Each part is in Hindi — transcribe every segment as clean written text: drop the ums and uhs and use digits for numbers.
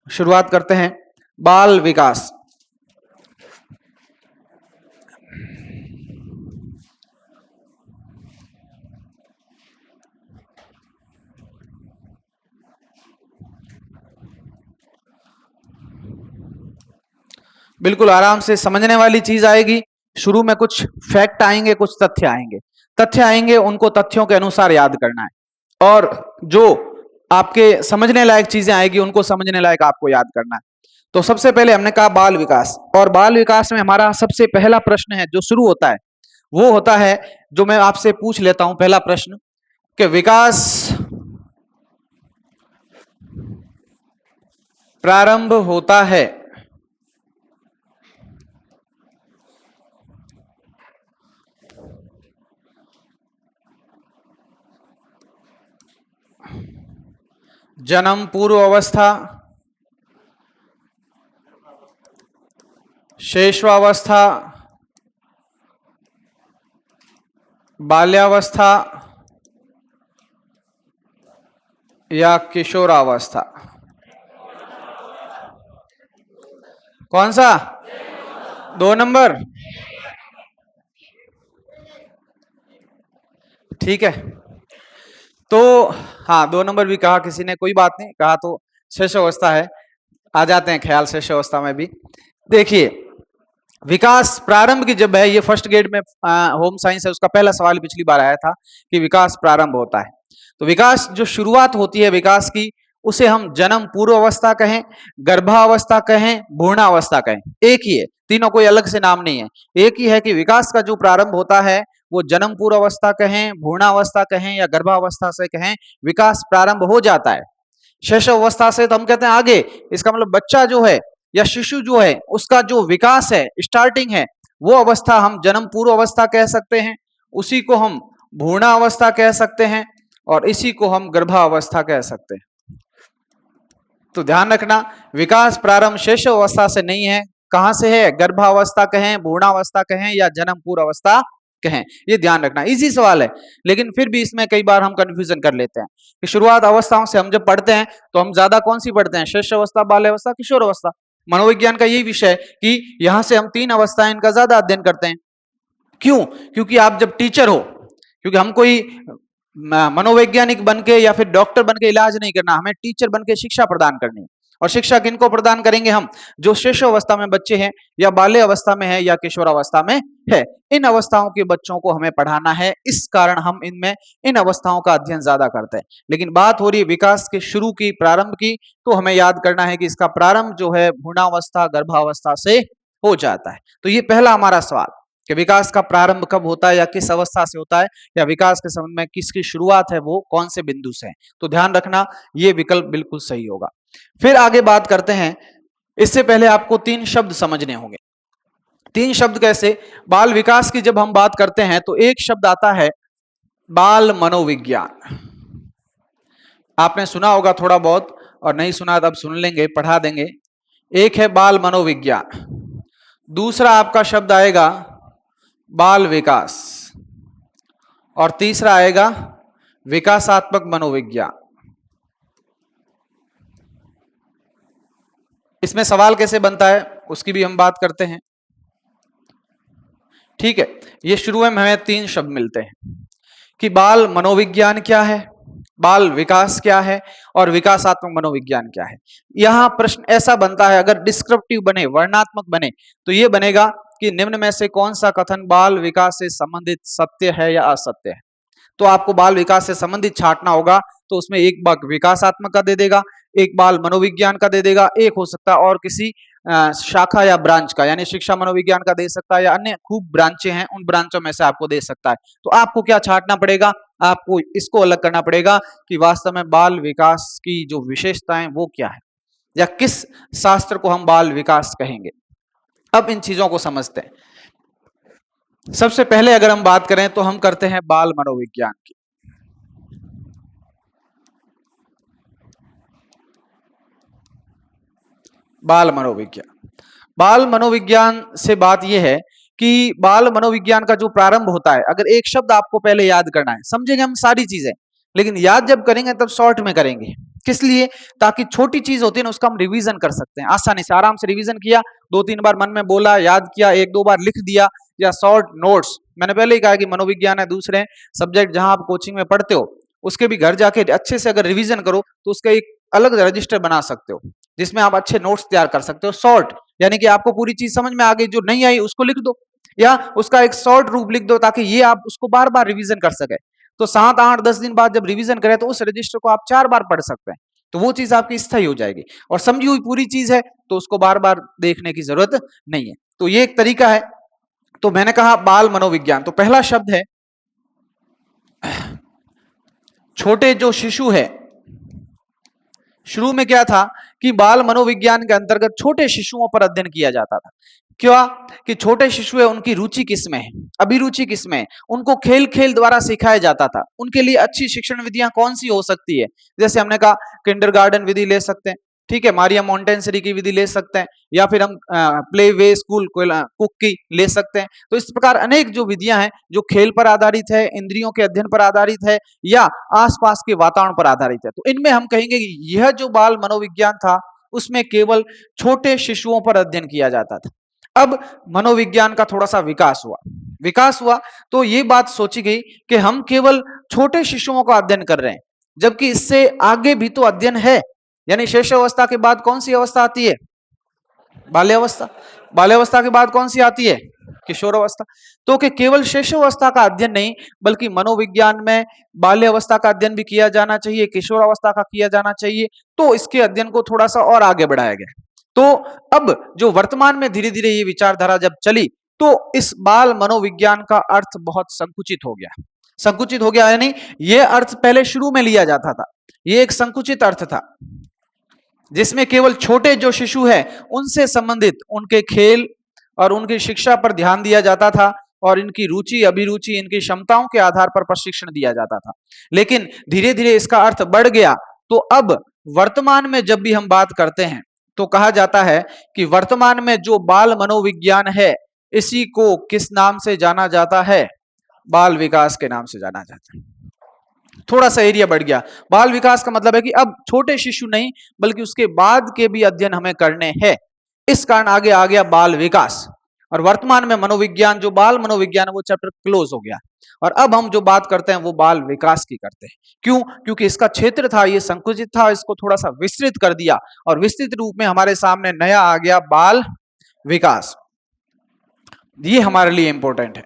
शुरुआत करते हैं बाल विकास। बिल्कुल आराम से समझने वाली चीज आएगी। शुरू में कुछ फैक्ट आएंगे, कुछ तथ्य आएंगे। तथ्य आएंगे, उनको तथ्यों के अनुसार याद करना है, और जो आपके समझने लायक चीजें आएगी उनको समझने लायक आपको याद करना है। तो सबसे पहले हमने कहा बाल विकास, और बाल विकास में हमारा सबसे पहला प्रश्न है जो शुरू होता है वो होता है, जो मैं आपसे पूछ लेता हूं पहला प्रश्न, कि विकास प्रारंभ होता है जन्म पूर्व अवस्था, शैशवावस्था, बाल्यावस्था या किशोरावस्था? कौन सा? 2 नंबर। ठीक है, तो हाँ 2 नंबर भी कहा किसी ने, कोई बात नहीं, कहा तो शैशवावस्था है, आ जाते हैं ख्याल शैशवावस्था में भी। देखिए विकास प्रारंभ की जब है, ये फर्स्ट ग्रेड में होम साइंस है, उसका पहला सवाल पिछली बार आया था कि विकास प्रारंभ होता है। तो विकास जो शुरुआत होती है विकास की, उसे हम जन्म पूर्व अवस्था कहें, गर्भावस्था कहें, भ्रूणावस्था कहें, एक ही है, तीनों कोई अलग से नाम नहीं है, एक ही है कि विकास का जो प्रारंभ होता है वो जन्म पूर्व अवस्था कहें, भ्रूणावस्था कहें या गर्भावस्था से कहें, विकास प्रारंभ हो जाता है। शैशव से तो हम कहते हैं आगे, इसका मतलब बच्चा जो है या शिशु जो है उसका जो विकास है, स्टार्टिंग है, वो अवस्था हम जन्म पूर्व अवस्था कह सकते हैं, उसी को हम भ्रूणावस्था कह सकते हैं, और इसी को हम गर्भावस्था कह सकते हैं। तो ध्यान रखना, विकास प्रारंभ शैशव अवस्था से नहीं है, कहां से है? गर्भावस्था कहें, भ्रूणावस्था कहें या जन्म पूर्व अवस्था कहें, ये ध्यान रखना। इजी सवाल है, लेकिन फिर भी इसमें कई बार हम कंफ्यूजन कर लेते हैं कि शुरुआत अवस्थाओं से हम जब पढ़ते हैं तो हम ज्यादा कौन सी पढ़ते हैं? शैशव अवस्था, बाल्यावस्था, किशोर अवस्था। मनोविज्ञान का यही विषय है कि यहां से हम 3 अवस्थाएं इनका ज्यादा अध्ययन करते हैं। क्यों? क्योंकि आप जब टीचर हो, क्योंकि हम कोई मनोवैज्ञानिक बन के या फिर डॉक्टर बन के इलाज नहीं करना, हमें टीचर बन के शिक्षा प्रदान करनी है। और शिक्षा किनको प्रदान करेंगे? हम जो शैशव अवस्था में बच्चे हैं या बाल्य अवस्था में है या किशोरावस्था में है, इन अवस्थाओं के बच्चों को हमें पढ़ाना है, इस कारण हम इनमें इन अवस्थाओं का अध्ययन ज्यादा करते हैं। लेकिन बात हो रही है विकास के शुरू की, प्रारंभ की, तो हमें याद करना है कि इसका प्रारंभ जो है भ्रूणावस्था, गर्भावस्था से हो जाता है। तो ये पहला हमारा सवाल कि विकास का प्रारंभ कब होता है या किस अवस्था से होता है, या विकास के संबंध में किसकी शुरुआत है वो कौन से बिंदु से है। तो ध्यान रखना, ये विकल्प बिल्कुल सही होगा। फिर आगे बात करते हैं, इससे पहले आपको 3 शब्द समझने होंगे। 3 शब्द कैसे? बाल विकास की जब हम बात करते हैं तो एक शब्द आता है बाल मनोविज्ञान। आपने सुना होगा थोड़ा बहुत, और नहीं सुना तो अब सुन लेंगे, पढ़ा देंगे। एक है बाल मनोविज्ञान, दूसरा आपका शब्द आएगा बाल विकास, और तीसरा आएगा विकासात्मक मनोविज्ञान। इसमें सवाल कैसे बनता है उसकी भी हम बात करते हैं। ठीक है, ये शुरू में हमें 3 शब्द मिलते हैं कि बाल मनोविज्ञान क्या है, बाल विकास क्या है, और विकासात्मक मनोविज्ञान क्या है। यहां प्रश्न ऐसा बनता है, अगर डिस्क्रिप्टिव बने, वर्णनात्मक बने, तो ये बनेगा कि निम्न में से कौन सा कथन बाल विकास से संबंधित सत्य है या असत्य है। तो आपको बाल विकास से संबंधित छांटना होगा, तो उसमें एक बार विकासात्मक का दे देगा, एक बाल मनोविज्ञान का दे देगा, एक हो सकता है और किसी शाखा या ब्रांच का, यानी शिक्षा मनोविज्ञान का दे सकता है, या अन्य खूब ब्रांचें हैं उन ब्रांचों में से आपको दे सकता है। तो आपको क्या छांटना पड़ेगा? आपको इसको अलग करना पड़ेगा कि वास्तव में बाल विकास की जो विशेषताएं वो क्या है, या किस शास्त्र को हम बाल विकास कहेंगे। अब इन चीजों को समझते हैं। सबसे पहले अगर हम बात करें तो हम करते हैं बाल मनोविज्ञान की। बाल मनोविज्ञान, बाल मनोविज्ञान से बात यह है कि बाल मनोविज्ञान का जो प्रारंभ होता है, अगर एक शब्द आपको पहले याद करना है, समझेंगे हम सारी चीजें, लेकिन याद जब करेंगे तब शॉर्ट में करेंगे। किस लिए? ताकि छोटी चीज होती है ना उसका हम रिवीजन कर सकते हैं आसानी से, आराम से रिवीजन किया, 2-3 बार मन में बोला, याद किया, 1-2 बार लिख दिया, या शॉर्ट नोट्स। मैंने पहले ही कहा कि मनोविज्ञान है दूसरे सब्जेक्ट जहां आप कोचिंग में पढ़ते हो, उसके भी घर जाके अच्छे से अगर रिवीजन करो तो उसका एक अलग रजिस्टर बना सकते हो जिसमें आप अच्छे नोट्स तैयार कर सकते हो। शॉर्ट यानी कि आपको पूरी चीज समझ में आ गई, जो नहीं आई उसको लिख दो, या उसका एक शॉर्ट रूप लिख दो ताकि ये आप उसको बार बार रिवीजन कर सके। तो 7-8-10 दिन बाद जब रिवीजन करें तो उस रजिस्टर को आप 4 बार पढ़ सकते हैं, तो वो चीज आपकी स्थायी हो जाएगी। और समझी हुई पूरी चीज है तो उसको बार बार देखने की जरूरत नहीं है। तो ये एक तरीका है। तो मैंने कहा बाल मनोविज्ञान, तो पहला शब्द है छोटे जो शिशु है। शुरू में क्या था कि बाल मनोविज्ञान के अंतर्गत छोटे शिशुओं पर अध्ययन किया जाता था। क्या कि छोटे शिशु है उनकी रुचि किसमें है, अभिरुचि किसमें है, उनको खेल खेल द्वारा सिखाया जाता था। उनके लिए अच्छी शिक्षण विधियां कौन सी हो सकती है, जैसे हमने कहा किंडरगार्टन विधि ले सकते हैं, ठीक है, मारिया मोंटेसरी की विधि ले सकते हैं, या फिर हम प्ले वे स्कूल कुक की ले सकते हैं। तो इस प्रकार अनेक जो विधियां हैं जो खेल पर आधारित है, इंद्रियों के अध्ययन पर आधारित है, या आसपास के वातावरण पर आधारित है। तो इनमें हम कहेंगे कि यह जो बाल मनोविज्ञान था उसमें केवल छोटे शिशुओं पर अध्ययन किया जाता था। अब मनोविज्ञान का थोड़ा सा विकास हुआ तो ये बात सोची गई कि हम केवल छोटे शिशुओं का अध्ययन कर रहे हैं, जबकि इससे आगे भी तो अध्ययन है। यानी शैशवावस्था के बाद कौन सी अवस्था आती है? बाल्यावस्था। बाल्यावस्था के बाद कौन सी आती है? किशोरावस्था। तो कि केवल शैशवावस्था का अध्ययन नहीं बल्कि मनोविज्ञान में बाल्यावस्था का अध्ययन भी किया जाना चाहिए, किशोरावस्था का किया जाना चाहिए। तो इसके अध्ययन को थोड़ा सा और आगे बढ़ाया गया। तो अब जो वर्तमान में धीरे धीरे ये विचारधारा जब चली तो इस बाल मनोविज्ञान का अर्थ बहुत संकुचित हो गया। संकुचित हो गया यानी ये अर्थ पहले शुरू में लिया जाता था, ये एक संकुचित अर्थ था जिसमें केवल छोटे जो शिशु है उनसे संबंधित उनके खेल और उनकी शिक्षा पर ध्यान दिया जाता था, और इनकी रुचि अभिरुचि इनकी क्षमताओं के आधार पर प्रशिक्षण दिया जाता था। लेकिन धीरे धीरे इसका अर्थ बढ़ गया। तो अब वर्तमान में जब भी हम बात करते हैं तो कहा जाता है कि वर्तमान में जो बाल मनोविज्ञान है इसी को किस नाम से जाना जाता है? बाल विकास के नाम से जाना जाता है। थोड़ा सा एरिया बढ़ गया। बाल विकास का मतलब है कि अब छोटे शिशु नहीं बल्कि उसके बाद के भी अध्ययन हमें करने हैं, इस कारण आगे आ गया बाल विकास। और वर्तमान में मनोविज्ञान जो बाल मनोविज्ञान है वो चैप्टर क्लोज हो गया, और अब हम जो बात करते हैं वो बाल विकास की करते हैं। क्यों? क्योंकि इसका क्षेत्र था ये संकुचित था, इसको थोड़ा सा विस्तृत कर दिया और विस्तृत रूप में हमारे सामने नया आ गया बाल विकास। ये हमारे लिए इंपॉर्टेंट है,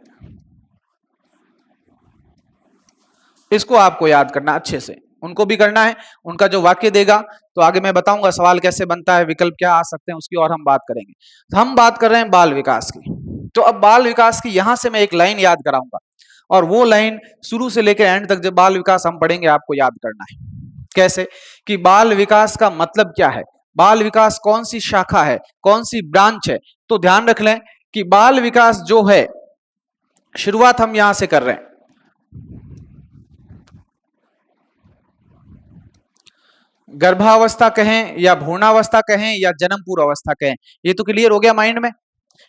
इसको आपको याद करना अच्छे से, उनको भी करना है। उनका जो वाक्य देगा तो आगे मैं बताऊंगा सवाल कैसे बनता है, विकल्प क्या आ सकते हैं उसकी और हम बात करेंगे। तो हम बात कर रहे हैं बाल विकास की। तो अब बाल विकास की यहां से मैं एक लाइन याद कराऊंगा, और वो लाइन शुरू से लेकर एंड तक जब बाल विकास हम पढ़ेंगे आपको याद करना है। कैसे? कि बाल विकास का मतलब क्या है, बाल विकास कौन सी शाखा है, कौन सी ब्रांच है। तो ध्यान रख लें कि बाल विकास जो है शुरुआत हम यहां से कर रहे हैं। गर्भावस्था कहें या भ्रूणावस्था कहें या जन्म पूर्व अवस्था कहें, ये तो क्लियर हो गया माइंड में,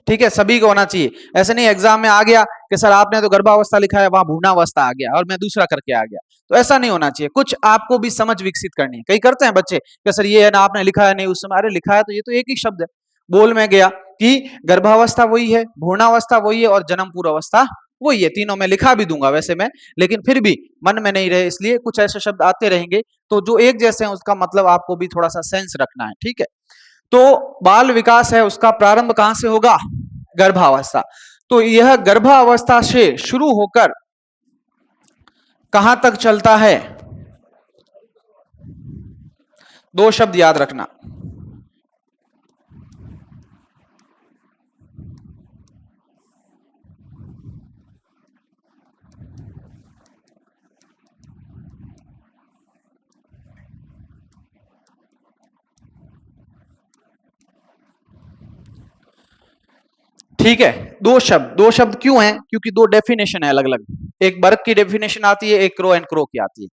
ठीक है, सभी को होना चाहिए। ऐसे नहीं एग्जाम में आ गया कि सर आपने तो गर्भावस्था लिखा है वहां भ्रूणावस्था आ गया और मैं दूसरा करके आ गया, तो ऐसा नहीं होना चाहिए। कुछ आपको भी समझ विकसित करनी है। कई करते हैं बच्चे कि सर ये है ना आपने लिखा है नहीं उस समय, अरे लिखा है तो ये तो एक ही शब्द है, बोल में गया कि गर्भावस्था वही है, भ्रूणावस्था वही है और जन्म पूर्व अवस्था वही है। तीनों में लिखा भी दूंगा वैसे मैं, लेकिन फिर भी मन में नहीं रहे इसलिए कुछ ऐसे शब्द आते रहेंगे तो जो एक जैसे हैं उसका मतलब आपको भी थोड़ा सा सेंस रखना है, ठीक है। तो बाल विकास है उसका प्रारंभ कहां से होगा? गर्भावस्था। तो यह गर्भावस्था से शुरू होकर कहां तक चलता है? दो शब्द याद रखना, ठीक है। दो शब्द क्यों हैं? क्योंकि दो डेफिनेशन है अलग अलग, एक बर्ग की डेफिनेशन आती है, एक क्रो एंड क्रो की आती है।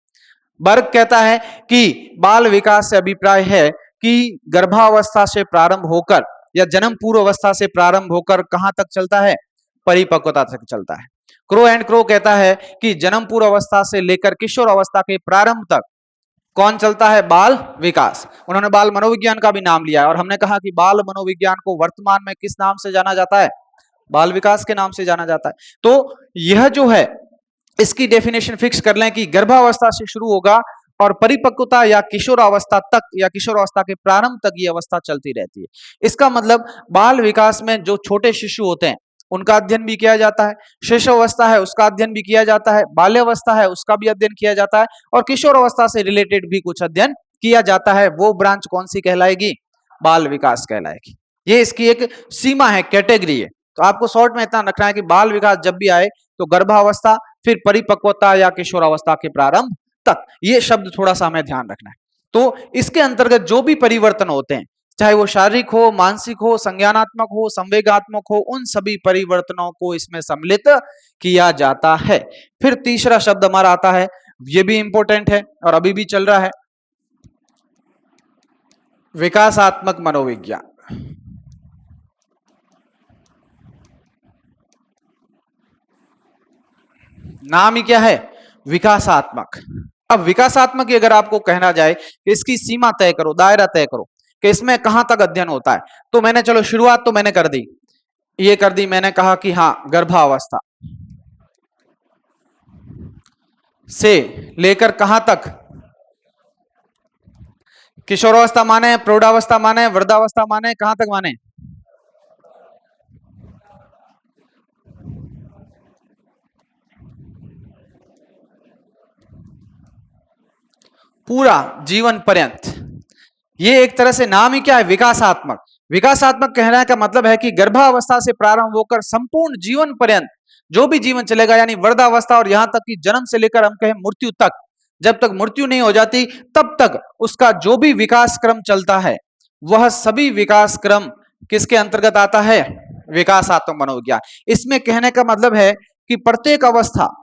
बर्ग कहता है कि बाल विकास से अभिप्राय है कि गर्भावस्था से प्रारंभ होकर या जन्म पूर्व अवस्था से प्रारंभ होकर कहां तक चलता है? परिपक्वता तक चलता है। क्रो एंड क्रो कहता है कि जन्म पूर्व अवस्था से लेकर किशोर अवस्था के प्रारंभ तक कौन चलता है? बाल विकास। उन्होंने बाल मनोविज्ञान का भी नाम लिया है और हमने कहा कि बाल मनोविज्ञान को वर्तमान में किस नाम से जाना जाता है? बाल विकास के नाम से जाना जाता है। तो यह जो है इसकी डेफिनेशन फिक्स कर लें कि गर्भावस्था से शुरू होगा और परिपक्वता या किशोरावस्था तक या किशोरावस्था के प्रारंभ तक ये अवस्था चलती रहती है। इसका मतलब बाल विकास में जो छोटे शिशु होते हैं उनका अध्ययन भी किया जाता है, शिशुअवस्था है उसका अध्ययन भी किया जाता है, बाल्यावस्था है उसका भी अध्ययन किया जाता है और किशोरावस्था से रिलेटेड भी कुछ अध्ययन किया जाता है। वो ब्रांच कौन सी कहलाएगी? बाल विकास कहलाएगी। ये इसकी एक सीमा है, कैटेगरी है। तो आपको शॉर्ट में इतना रखना है कि बाल विकास जब भी आए तो गर्भावस्था, फिर परिपक्वता या किशोरावस्था के प्रारंभ तक, ये शब्द थोड़ा सा हमें ध्यान रखना है। तो इसके अंतर्गत जो भी परिवर्तन होते हैं, चाहे वो शारीरिक हो, मानसिक हो, संज्ञानात्मक हो, संवेगात्मक हो, उन सभी परिवर्तनों को इसमें सम्मिलित किया जाता है। फिर तीसरा शब्द हमारा आता है, ये भी इंपॉर्टेंट है और अभी भी चल रहा है, विकासात्मक मनोविज्ञान। नाम ही क्या है? विकासात्मक। अब विकासात्मक अगर आपको कहना जाए कि इसकी सीमा तय करो, दायरा तय करो कि इसमें कहां तक अध्ययन होता है, तो मैंने चलो शुरुआत तो मैंने कर दी, ये कर दी, मैंने कहा कि हाँ गर्भावस्था से लेकर कहां तक? किशोरावस्था माने, प्रौढ़ावस्था माने, वृद्धावस्था माने, कहां तक माने? पूरा जीवन पर्यंत। ये एक तरह से नाम ही क्या है? विकासात्मक। विकासात्मक कहने का मतलब है कि गर्भावस्था से प्रारंभ होकर संपूर्ण जीवन पर्यंत जो भी जीवन चलेगा, यानी वृद्धावस्था और यहां तक कि जन्म से लेकर हम कहें मृत्यु तक, जब तक मृत्यु नहीं हो जाती तब तक उसका जो भी विकास क्रम चलता है वह सभी विकास क्रम किसके अंतर्गत आता है? विकासात्मक मनोविज्ञान। इसमें कहने का मतलब है कि प्रत्येक अवस्था,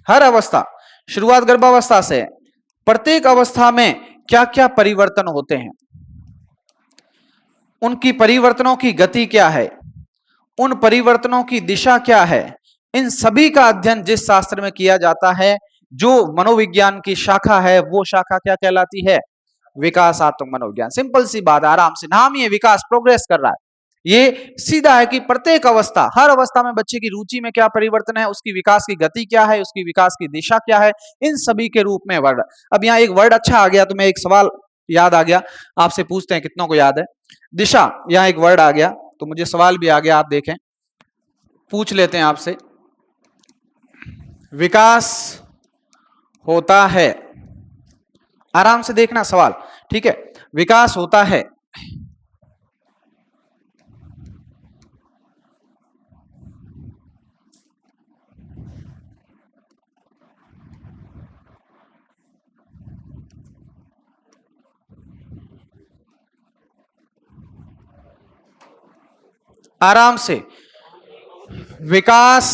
हर अवस्था, शुरुआत गर्भावस्था से प्रत्येक अवस्था में क्या क्या परिवर्तन होते हैं, उनकी परिवर्तनों की गति क्या है, उन परिवर्तनों की दिशा क्या है, इन सभी का अध्ययन जिस शास्त्र में किया जाता है, जो मनोविज्ञान की शाखा है, वो शाखा क्या कहलाती है? विकासात्मक मनोविज्ञान। सिंपल सी बात है, आराम से, नाम ही विकास, प्रोग्रेस कर रहा है। ये सीधा है कि प्रत्येक अवस्था, हर अवस्था में बच्चे की रुचि में क्या परिवर्तन है, उसकी विकास की गति क्या है, उसकी विकास की दिशा क्या है, इन सभी के रूप में वर्ड। अब यहाँ एक वर्ड अच्छा आ गया तो मैं एक सवाल याद आ गया, आपसे पूछते हैं कितनों को याद है? दिशा, यहाँ एक वर्ड आ गया तो मुझे सवाल भी आ गया, आप देखें, पूछ लेते हैं आपसे। विकास होता है, आराम से देखना सवाल, ठीक है? विकास होता है आराम से, विकास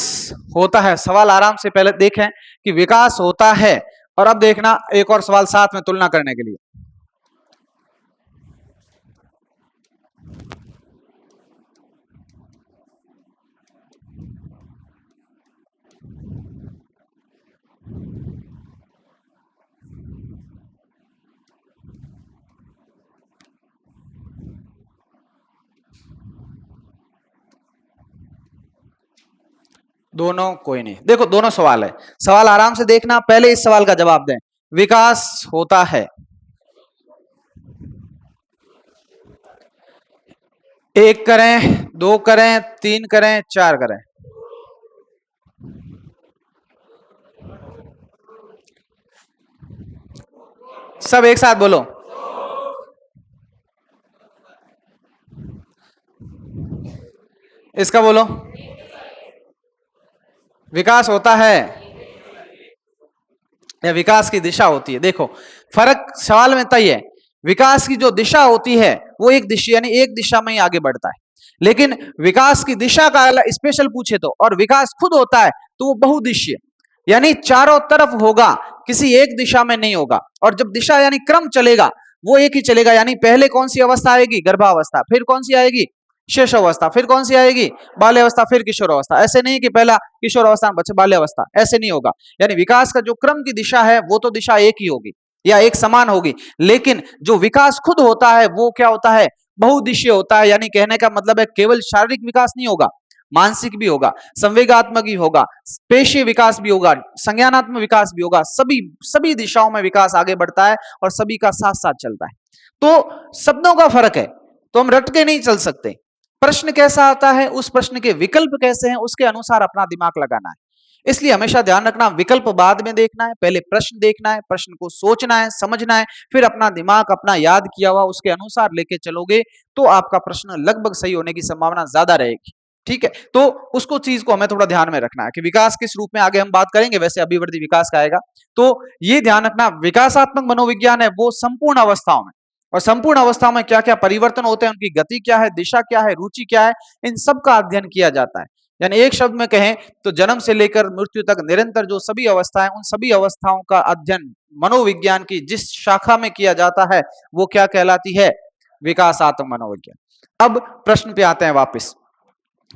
होता है, सवाल आराम से पहले देखें कि विकास होता है। और अब देखना एक और सवाल साथ में तुलना करने के लिए। दोनों कोई नहीं, देखो दोनों सवाल है, सवाल आराम से देखना, पहले इस सवाल का जवाब दें। विकास होता है, एक करें, दो करें, तीन करें, चार करें? सब एक साथ बोलो। इसका बोलो। विकास होता है या विकास की दिशा होती है? देखो फर्क सवाल में तय है। विकास की जो दिशा होती है वो एक दिशा, यानी एक दिशा में ही आगे बढ़ता है, लेकिन विकास की दिशा का स्पेशल पूछे तो, और विकास खुद होता है तो वो बहुदिशीय, यानी चारों तरफ होगा, किसी एक दिशा में नहीं होगा। और जब दिशा यानी क्रम चलेगा वो एक ही चलेगा, यानी पहले कौन सी अवस्था आएगी? गर्भावस्था, फिर कौन सी आएगी? शेषावस्था, फिर कौन सी आएगी? बाल्यावस्था, फिर किशोरावस्था। ऐसे नहीं कि पहला किशोरावस्था बच्चे बाल्यावस्था, ऐसे नहीं होगा। यानी विकास का जो क्रम की दिशा है वो तो दिशा एक ही होगी, या एक समान होगी। लेकिन जो विकास खुद होता है वो क्या होता है, बहुदिशीय होता है। यानी कहने का मतलब है केवल शारीरिक विकास नहीं होगा, मानसिक भी होगा, संवेगात्मक भी होगा, पेशीय विकास भी होगा, संज्ञानात्मक विकास भी होगा। सभी सभी दिशाओं में विकास आगे बढ़ता है और सभी का साथ साथ चलता है। तो शब्दों का फर्क है, तो हम रट के नहीं चल सकते। प्रश्न कैसा आता है, उस प्रश्न के विकल्प कैसे हैं, उसके अनुसार अपना दिमाग लगाना है। इसलिए हमेशा ध्यान रखना, विकल्प बाद में देखना है, पहले प्रश्न देखना है, प्रश्न को सोचना है, समझना है, फिर अपना दिमाग अपना याद किया हुआ उसके अनुसार लेके चलोगे तो आपका प्रश्न लगभग सही होने की संभावना ज्यादा रहेगी। ठीक है, तो उसको चीज को हमें थोड़ा ध्यान में रखना है कि विकास किस रूप में, आगे हम बात करेंगे, वैसे अभिवृद्धि विकास का आएगा। तो ये ध्यान रखना, विकासात्मक मनोविज्ञान है वो संपूर्ण अवस्थाओं में, और संपूर्ण अवस्थाओं में क्या क्या परिवर्तन होते हैं, उनकी गति क्या है, दिशा क्या है, रुचि क्या है, इन सब का अध्ययन किया जाता है। यानी एक शब्द में कहें तो जन्म से लेकर मृत्यु तक निरंतर जो सभी अवस्थाएं, उन सभी अवस्थाओं का अध्ययन मनोविज्ञान की जिस शाखा में किया जाता है वो क्या कहलाती है, विकासात्मक मनोविज्ञान। अब प्रश्न पे आते हैं वापस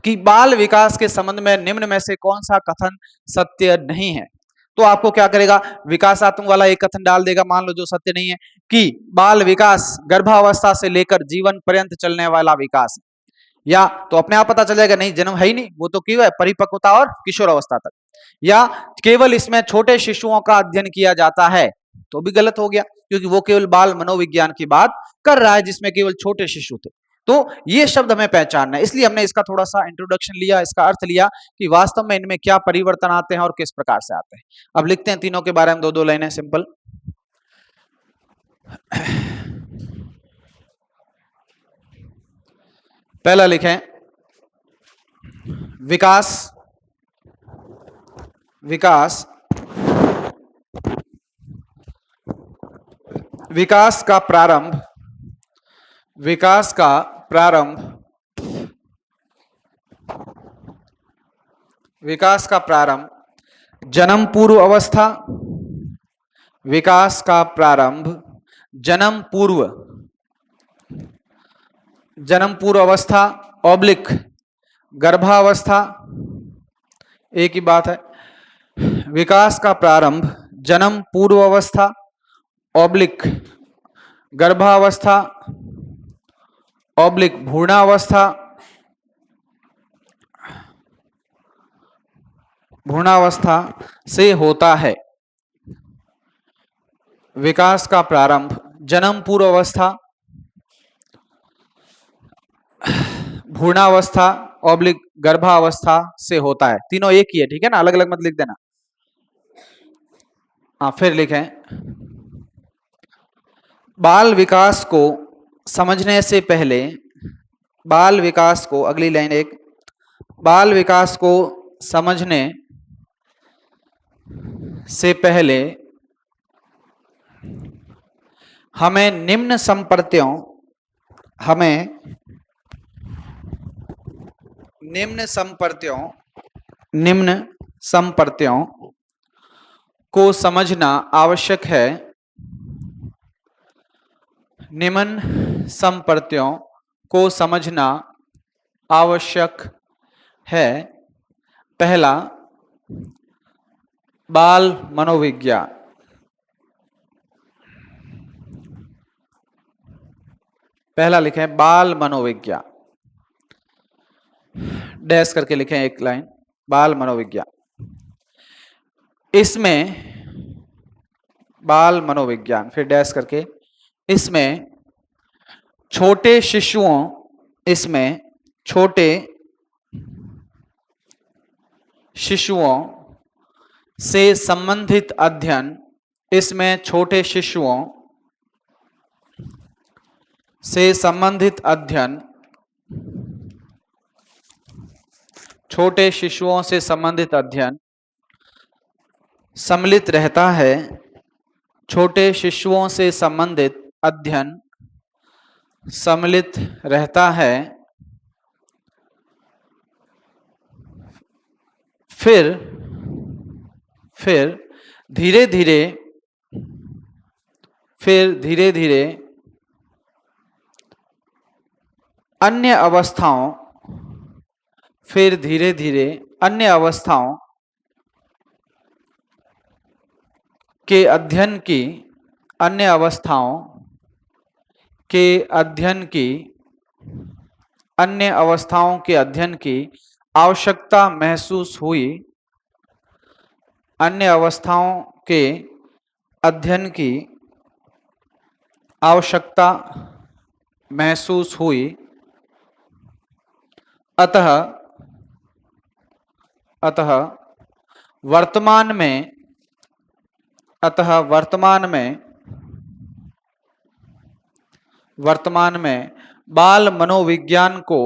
कि बाल विकास के संबंध में निम्न में से कौन सा कथन सत्य नहीं है। तो आपको क्या करेगा, विकासात्मक वाला एक कथन डाल देगा, मान लो जो सत्य नहीं है, कि बाल विकास गर्भावस्था से लेकर जीवन पर्यंत चलने वाला विकास है। या तो अपने आप पता चल जाएगा नहीं, जन्म है ही नहीं, वो तो क्यों है परिपक्वता और किशोर अवस्था तक। या केवल इसमें छोटे शिशुओं का अध्ययन किया जाता है, तो भी गलत हो गया, क्योंकि वो केवल बाल मनोविज्ञान की बात कर रहा है जिसमें केवल छोटे शिशु थे। तो ये शब्द हमें पहचानना है, इसलिए हमने इसका थोड़ा सा इंट्रोडक्शन लिया, इसका अर्थ लिया कि वास्तव में इनमें क्या परिवर्तन आते हैं और किस प्रकार से आते हैं। अब लिखते हैं तीनों के बारे में दो दो लाइनें सिंपल। पहला लिखें, विकास विकास विकास का प्रारंभ, विकास का प्रारंभ, विकास का प्रारंभ जन्म पूर्व अवस्था, विकास का प्रारंभ जन्म पूर्व अवस्था ऑब्लिक गर्भावस्था, एक ही बात है। विकास का प्रारंभ जन्म पूर्व अवस्था ऑब्लिक गर्भावस्था ऑब्लिक भ्रूणावस्था, भ्रूणावस्था से होता है। विकास का प्रारंभ जन्म पूर्व अवस्था, भ्रूणावस्था ऑब्लिक गर्भावस्था से होता है। तीनों एक ही है, ठीक है ना, अलग अलग मत लिख देना। हाँ, फिर लिखें, बाल विकास को समझने से पहले, बाल विकास को, अगली लाइन एक, बाल विकास को समझने से पहले हमें निम्न संप्रत्यों, हमें निम्न संप्रत्यों को समझना आवश्यक है, निम्न संप्रत्यों को समझना आवश्यक है। पहला, बाल मनोविज्ञान, पहला लिखें बाल मनोविज्ञान, डैश करके लिखें एक लाइन, बाल मनोविज्ञान। इसमें बाल मनोविज्ञान, फिर डैश करके, इसमें छोटे शिशुओं, इसमें छोटे शिशुओं से संबंधित अध्ययन, इसमें छोटे शिशुओं से संबंधित अध्ययन, छोटे शिशुओं से संबंधित अध्ययन सम्मिलित रहता है, छोटे शिशुओं से संबंधित अध्ययन सम्मिलित रहता है। फिर धीरे धीरे अन्य अवस्थाओं, फिर धीरे धीरे अन्य अवस्थाओं के अध्ययन की अन्य अवस्थाओं के अध्ययन की अन्य अवस्थाओं के अध्ययन की आवश्यकता महसूस हुई। अन्य अवस्थाओं के अध्ययन की आवश्यकता महसूस हुई। अतः वर्तमान में बाल मनोविज्ञान को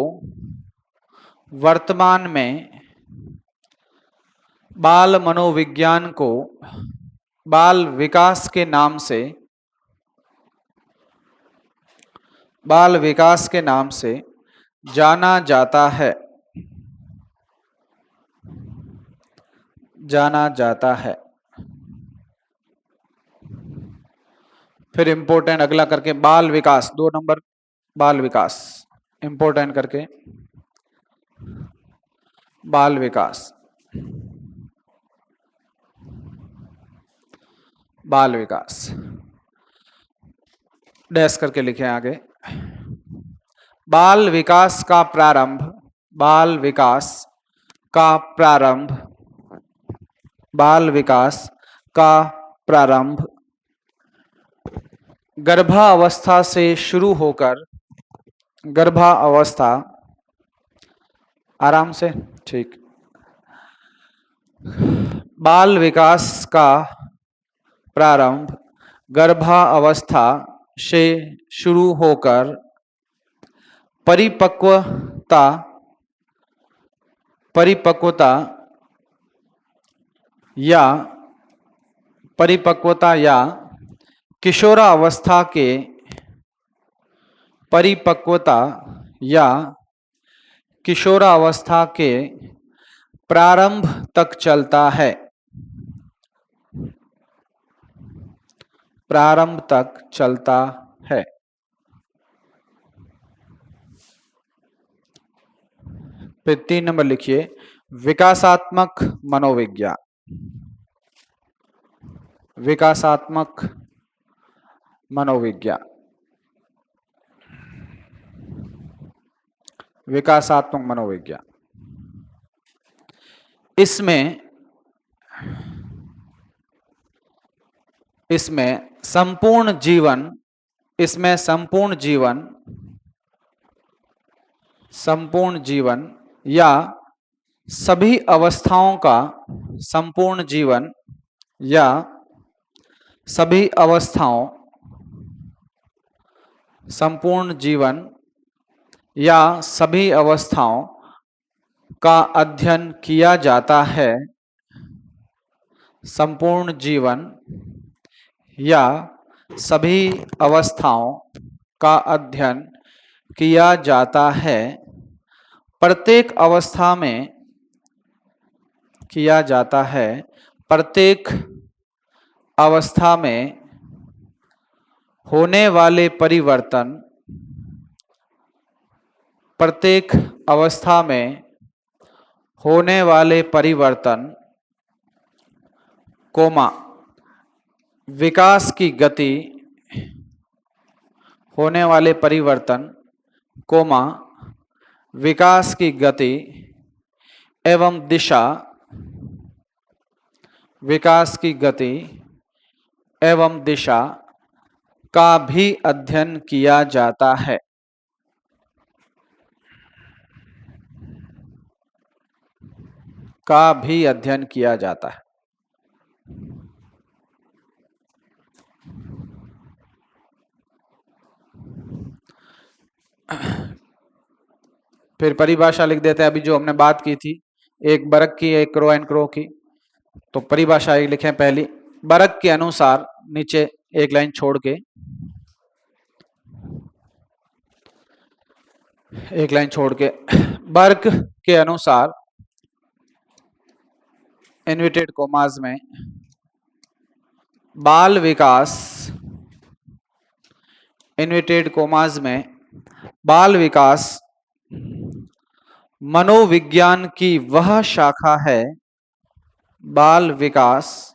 बाल विकास के नाम से जाना जाता है। फिर इंपॉर्टेंट अगला करके बाल विकास, 2 नंबर बाल विकास इंपॉर्टेंट करके बाल विकास डैश करके लिखें आगे। बाल विकास का प्रारंभ गर्भावस्था से शुरू होकर आराम से ठीक। बाल विकास का प्रारंभ गर्भावस्था से शुरू होकर परिपक्वता या किशोरावस्था के प्रारंभ तक चलता है। फिर 3 नंबर लिखिए विकासात्मक मनोविज्ञान। इसमें संपूर्ण जीवन या सभी अवस्थाओं का अध्ययन किया जाता है। संपूर्ण जीवन या सभी अवस्थाओं का अध्ययन किया जाता है। प्रत्येक अवस्था में किया जाता है। प्रत्येक अवस्था में होने वाले परिवर्तन कोमा विकास की गति होने वाले परिवर्तन कोमा विकास की गति एवं दिशा का भी अध्ययन किया जाता है। फिर परिभाषा लिख देते हैं। अभी जो हमने बात की थी एक बर्ग की एक रो एंड क्रो की, तो परिभाषा लिखें पहली बर्ग के अनुसार, नीचे एक लाइन छोड़ के बर्ग के अनुसार इन्वर्टेड कोमास में बाल विकास मनोविज्ञान की वह शाखा है। बाल विकास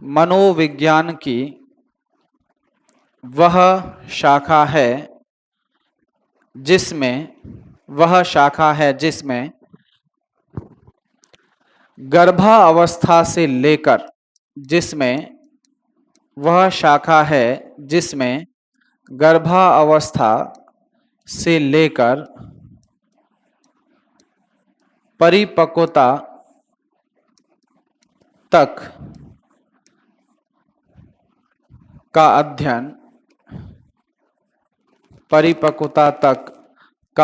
मनोविज्ञान की वह शाखा है जिसमें गर्भावस्था से लेकर गर्भावस्था से लेकर परिपक्वता तक का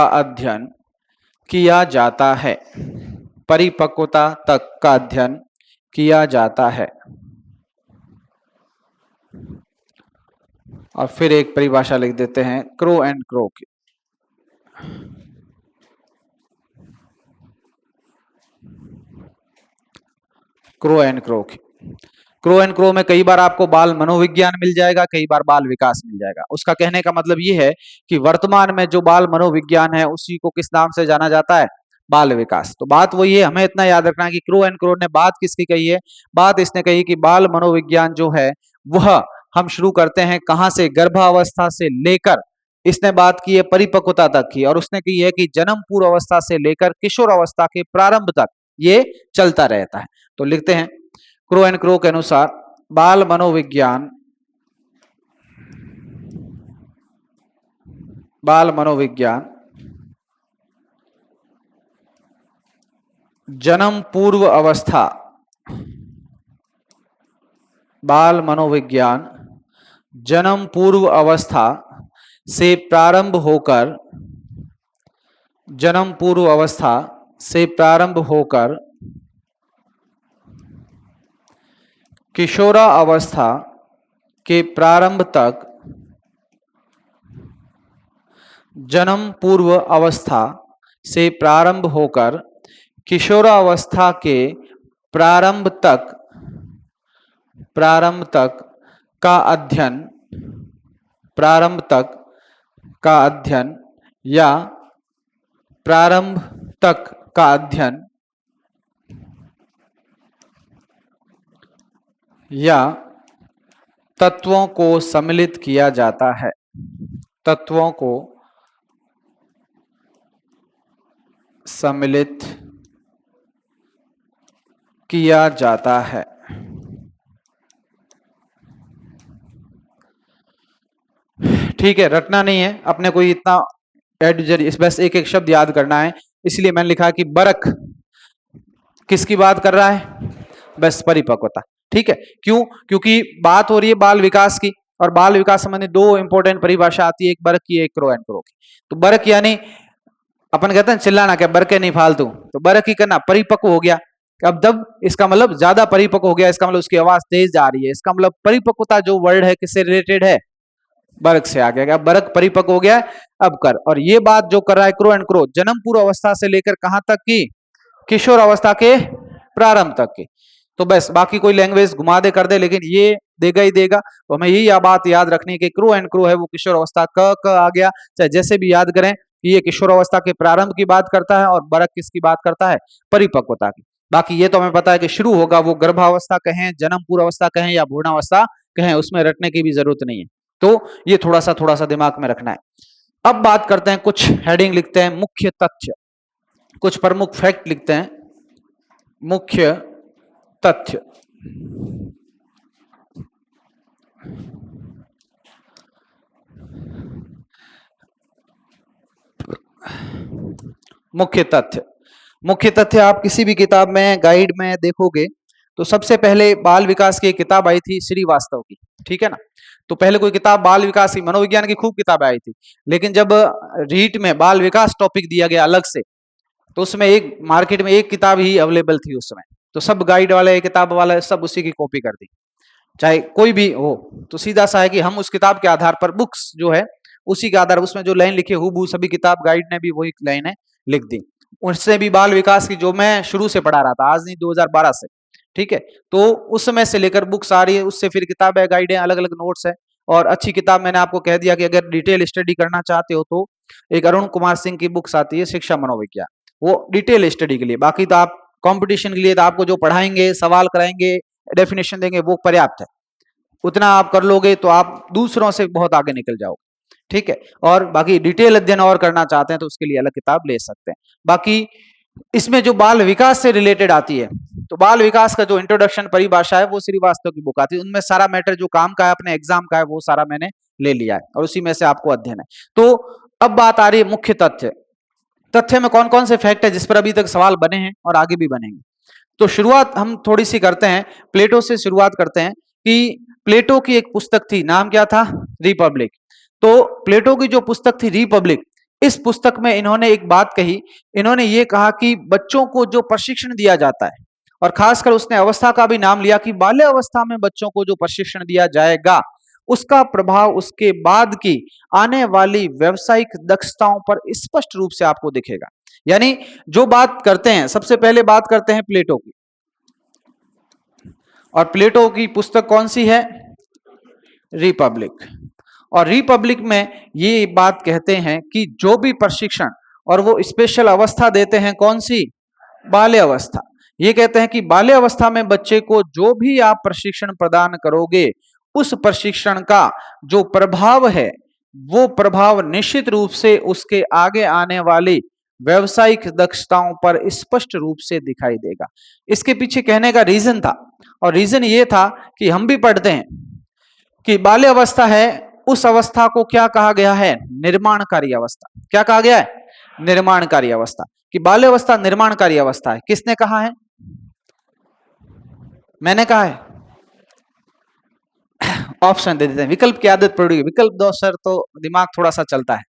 अध्ययन किया जाता है। परिपक्वता तक का अध्ययन किया जाता है। और फिर एक परिभाषा लिख देते हैं क्रो एंड क्रो की। क्रो एंड क्रो में कई बार आपको बाल मनोविज्ञान मिल जाएगा, कई बार बाल विकास मिल जाएगा। उसका कहने का मतलब ये है कि वर्तमान में जो बाल मनोविज्ञान है उसी को किस नाम से जाना जाता है? बाल विकास। तो बात वही है, हमें इतना याद रखना है कि क्रो एंड क्रो ने बात किसकी कही है? बात इसने कही कि बाल मनोविज्ञान जो है वह हम शुरू करते हैं कहां से? गर्भावस्था से लेकर, इसने बात की है परिपक्वता तक की, और उसने की है कि जन्म पूर्व अवस्था से लेकर किशोर अवस्था के प्रारंभ तक ये चलता रहता है। तो लिखते हैं क्रो एंड क्रो के अनुसार बाल मनोविज्ञान जन्म पूर्व अवस्था, बाल मनोविज्ञान जन्म पूर्व अवस्था से प्रारंभ होकर किशोरा अवस्था के प्रारंभ तक, जन्म पूर्व अवस्था से प्रारंभ होकर किशोरावस्था के प्रारंभ तक का अध्ययन या प्रारंभ तक का अध्ययन या तत्वों को सम्मिलित किया जाता है। तत्वों को सम्मिलित किया जाता है। ठीक है, रटना नहीं है अपने कोई इतना इस बस एक एक शब्द याद करना है। इसलिए मैंने लिखा कि बरक किसकी बात कर रहा है? बस परिपक्वता। ठीक है, क्यों? क्योंकि बात हो रही है बाल विकास की, और बाल विकास संबंधी दो इंपॉर्टेंट परिभाषा आती है, एक बरक की, एक क्रो एंड क्रो की। तो बरक यानी अपन कहते हैं चिल्लाना, क्या बरके नहीं फालतू, तो बरक ही करना, परिपक्व हो गया। अब जब इसका मतलब ज्यादा परिपक्व हो गया, इसका मतलब उसकी आवाज तेज जा रही है, इसका मतलब परिपक्वता जो वर्ड है किससे रिलेटेड है? बरक से आ गया। बरक परिपक्व हो गया, अब कर। और ये बात जो कर रहा है क्रो एंड क्रो, जन्म पूर्व अवस्था से लेकर कहां तक की? किशोर अवस्था के प्रारंभ तक की। तो बस बाकी कोई लैंग्वेज घुमा दे कर दे, लेकिन ये देगा ही देगा। तो हमें यही बात याद रखनी कि क्रो एंड क्रो है वो किशोर अवस्था क आ गया, चाहे जैसे भी याद करें, ये किशोर अवस्था के प्रारंभ की बात करता है, और बरक किसकी बात करता है? परिपक्वता की। बाकी ये तो हमें पता है कि शुरू होगा वो गर्भावस्था कहें, जन्म पूर्व अवस्था कहें या भ्रूणावस्था कहें, उसमें रटने की भी जरूरत नहीं है। तो ये थोड़ा सा दिमाग में रखना है। अब बात करते हैं, कुछ हेडिंग लिखते हैं, मुख्य तथ्य, कुछ प्रमुख फैक्ट लिखते हैं। मुख्य तथ्य, मुख्य तथ्य आप किसी भी किताब में, गाइड में देखोगे तो सबसे पहले बाल विकास की एक किताब आई थी श्रीवास्तव की। ठीक है ना? तो पहले कोई किताब बाल विकास की, मनोविज्ञान की खूब किताबें आई थी, लेकिन जब रीट में बाल विकास टॉपिक दिया गया अलग से, तो उसमें एक मार्केट में एक किताब ही अवेलेबल थी उस समय। तो सब गाइड वाले, किताब वाले सब उसी की कॉपी कर दी, चाहे कोई भी हो। तो सीधा सा है कि हम उस किताब के आधार पर, बुक्स जो है उसी के आधार, उसमें जो लाइन लिखी हूबहू सभी किताब गाइड ने भी वही लाइन है लिख दी। उससे भी बाल विकास की जो मैं शुरू से पढ़ा रहा था, आज नहीं 2012 से, ठीक है, तो उस समय से लेकर बुक्स आ रही है, उससे फिर किताबें, गाइडें, अलग अलग नोट्स है। और अच्छी किताब मैंने आपको कह दिया कि अगर डिटेल स्टडी करना चाहते हो तो एक अरुण कुमार सिंह की बुक्स आती है, शिक्षा मनोविज्ञान, वो डिटेल स्टडी के लिए। बाकी तो आप कंपटीशन के लिए तो आपको जो पढ़ाएंगे, सवाल कराएंगे, डेफिनेशन देंगे वो पर्याप्त है। उतना आप कर लोगे तो आप दूसरों से बहुत आगे निकल जाओगे, ठीक है। और बाकी डिटेल अध्ययन और करना चाहते हैं तो उसके लिए अलग किताब ले सकते हैं। बाकी इसमें जो बाल विकास से रिलेटेड आती है, तो बाल विकास का जो इंट्रोडक्शन परिभाषा है वो श्रीवास्तव की बुक आती है, उनमें सारा मैटर जो काम का है अपने एग्जाम का है वो सारा मैंने ले लिया है और उसी में से आपको अध्ययन है। तो अब बात आ रही है मुख्य तथ्य। तथ्य में कौन कौन से फैक्ट है जिस पर अभी तक सवाल बने हैं और आगे भी बनेंगे। तो शुरुआत हम थोड़ी सी करते हैं, प्लेटो से शुरुआत करते हैं कि प्लेटो की एक पुस्तक थी, नाम क्या था? रिपब्लिक। तो प्लेटो की जो पुस्तक थी रिपब्लिक, इस पुस्तक में इन्होंने एक बात कही, इन्होंने ये कहा कि बच्चों को जो प्रशिक्षण दिया जाता है, और खासकर उसने अवस्था का भी नाम लिया कि बाल्य अवस्था में बच्चों को जो प्रशिक्षण दिया जाएगा उसका प्रभाव उसके बाद की आने वाली व्यावसायिक दक्षताओं पर स्पष्ट रूप से आपको दिखेगा। यानी जो बात करते हैं, सबसे पहले बात करते हैं प्लेटो की, और प्लेटो की पुस्तक कौन सी है? रिपब्लिक। और रिपब्लिक में ये बात कहते हैं कि जो भी प्रशिक्षण, और वो स्पेशल अवस्था देते हैं, कौन सी? बाल्य अवस्था। ये कहते हैं कि बाल्य अवस्था में बच्चे को जो भी आप प्रशिक्षण प्रदान करोगे उस प्रशिक्षण का जो प्रभाव है वो प्रभाव निश्चित रूप से उसके आगे आने वाली व्यवसायिक दक्षताओं पर स्पष्ट रूप से दिखाई देगा। इसके पीछे कहने का रीजन था, और रीजन ये था कि हम भी पढ़ते हैं कि बाल्य अवस्था है, उस अवस्था को क्या कहा गया है? निर्माणकारी अवस्था। क्या कहा गया है? निर्माणकारी अवस्था। कि बाल्य अवस्था निर्माणकारी अवस्था है। किसने कहा है? मैंने कहा है। ऑप्शन दे देते हैं, विकल्प की आदत पड़ी, विकल्प दो सर तो दिमाग थोड़ा सा चलता है।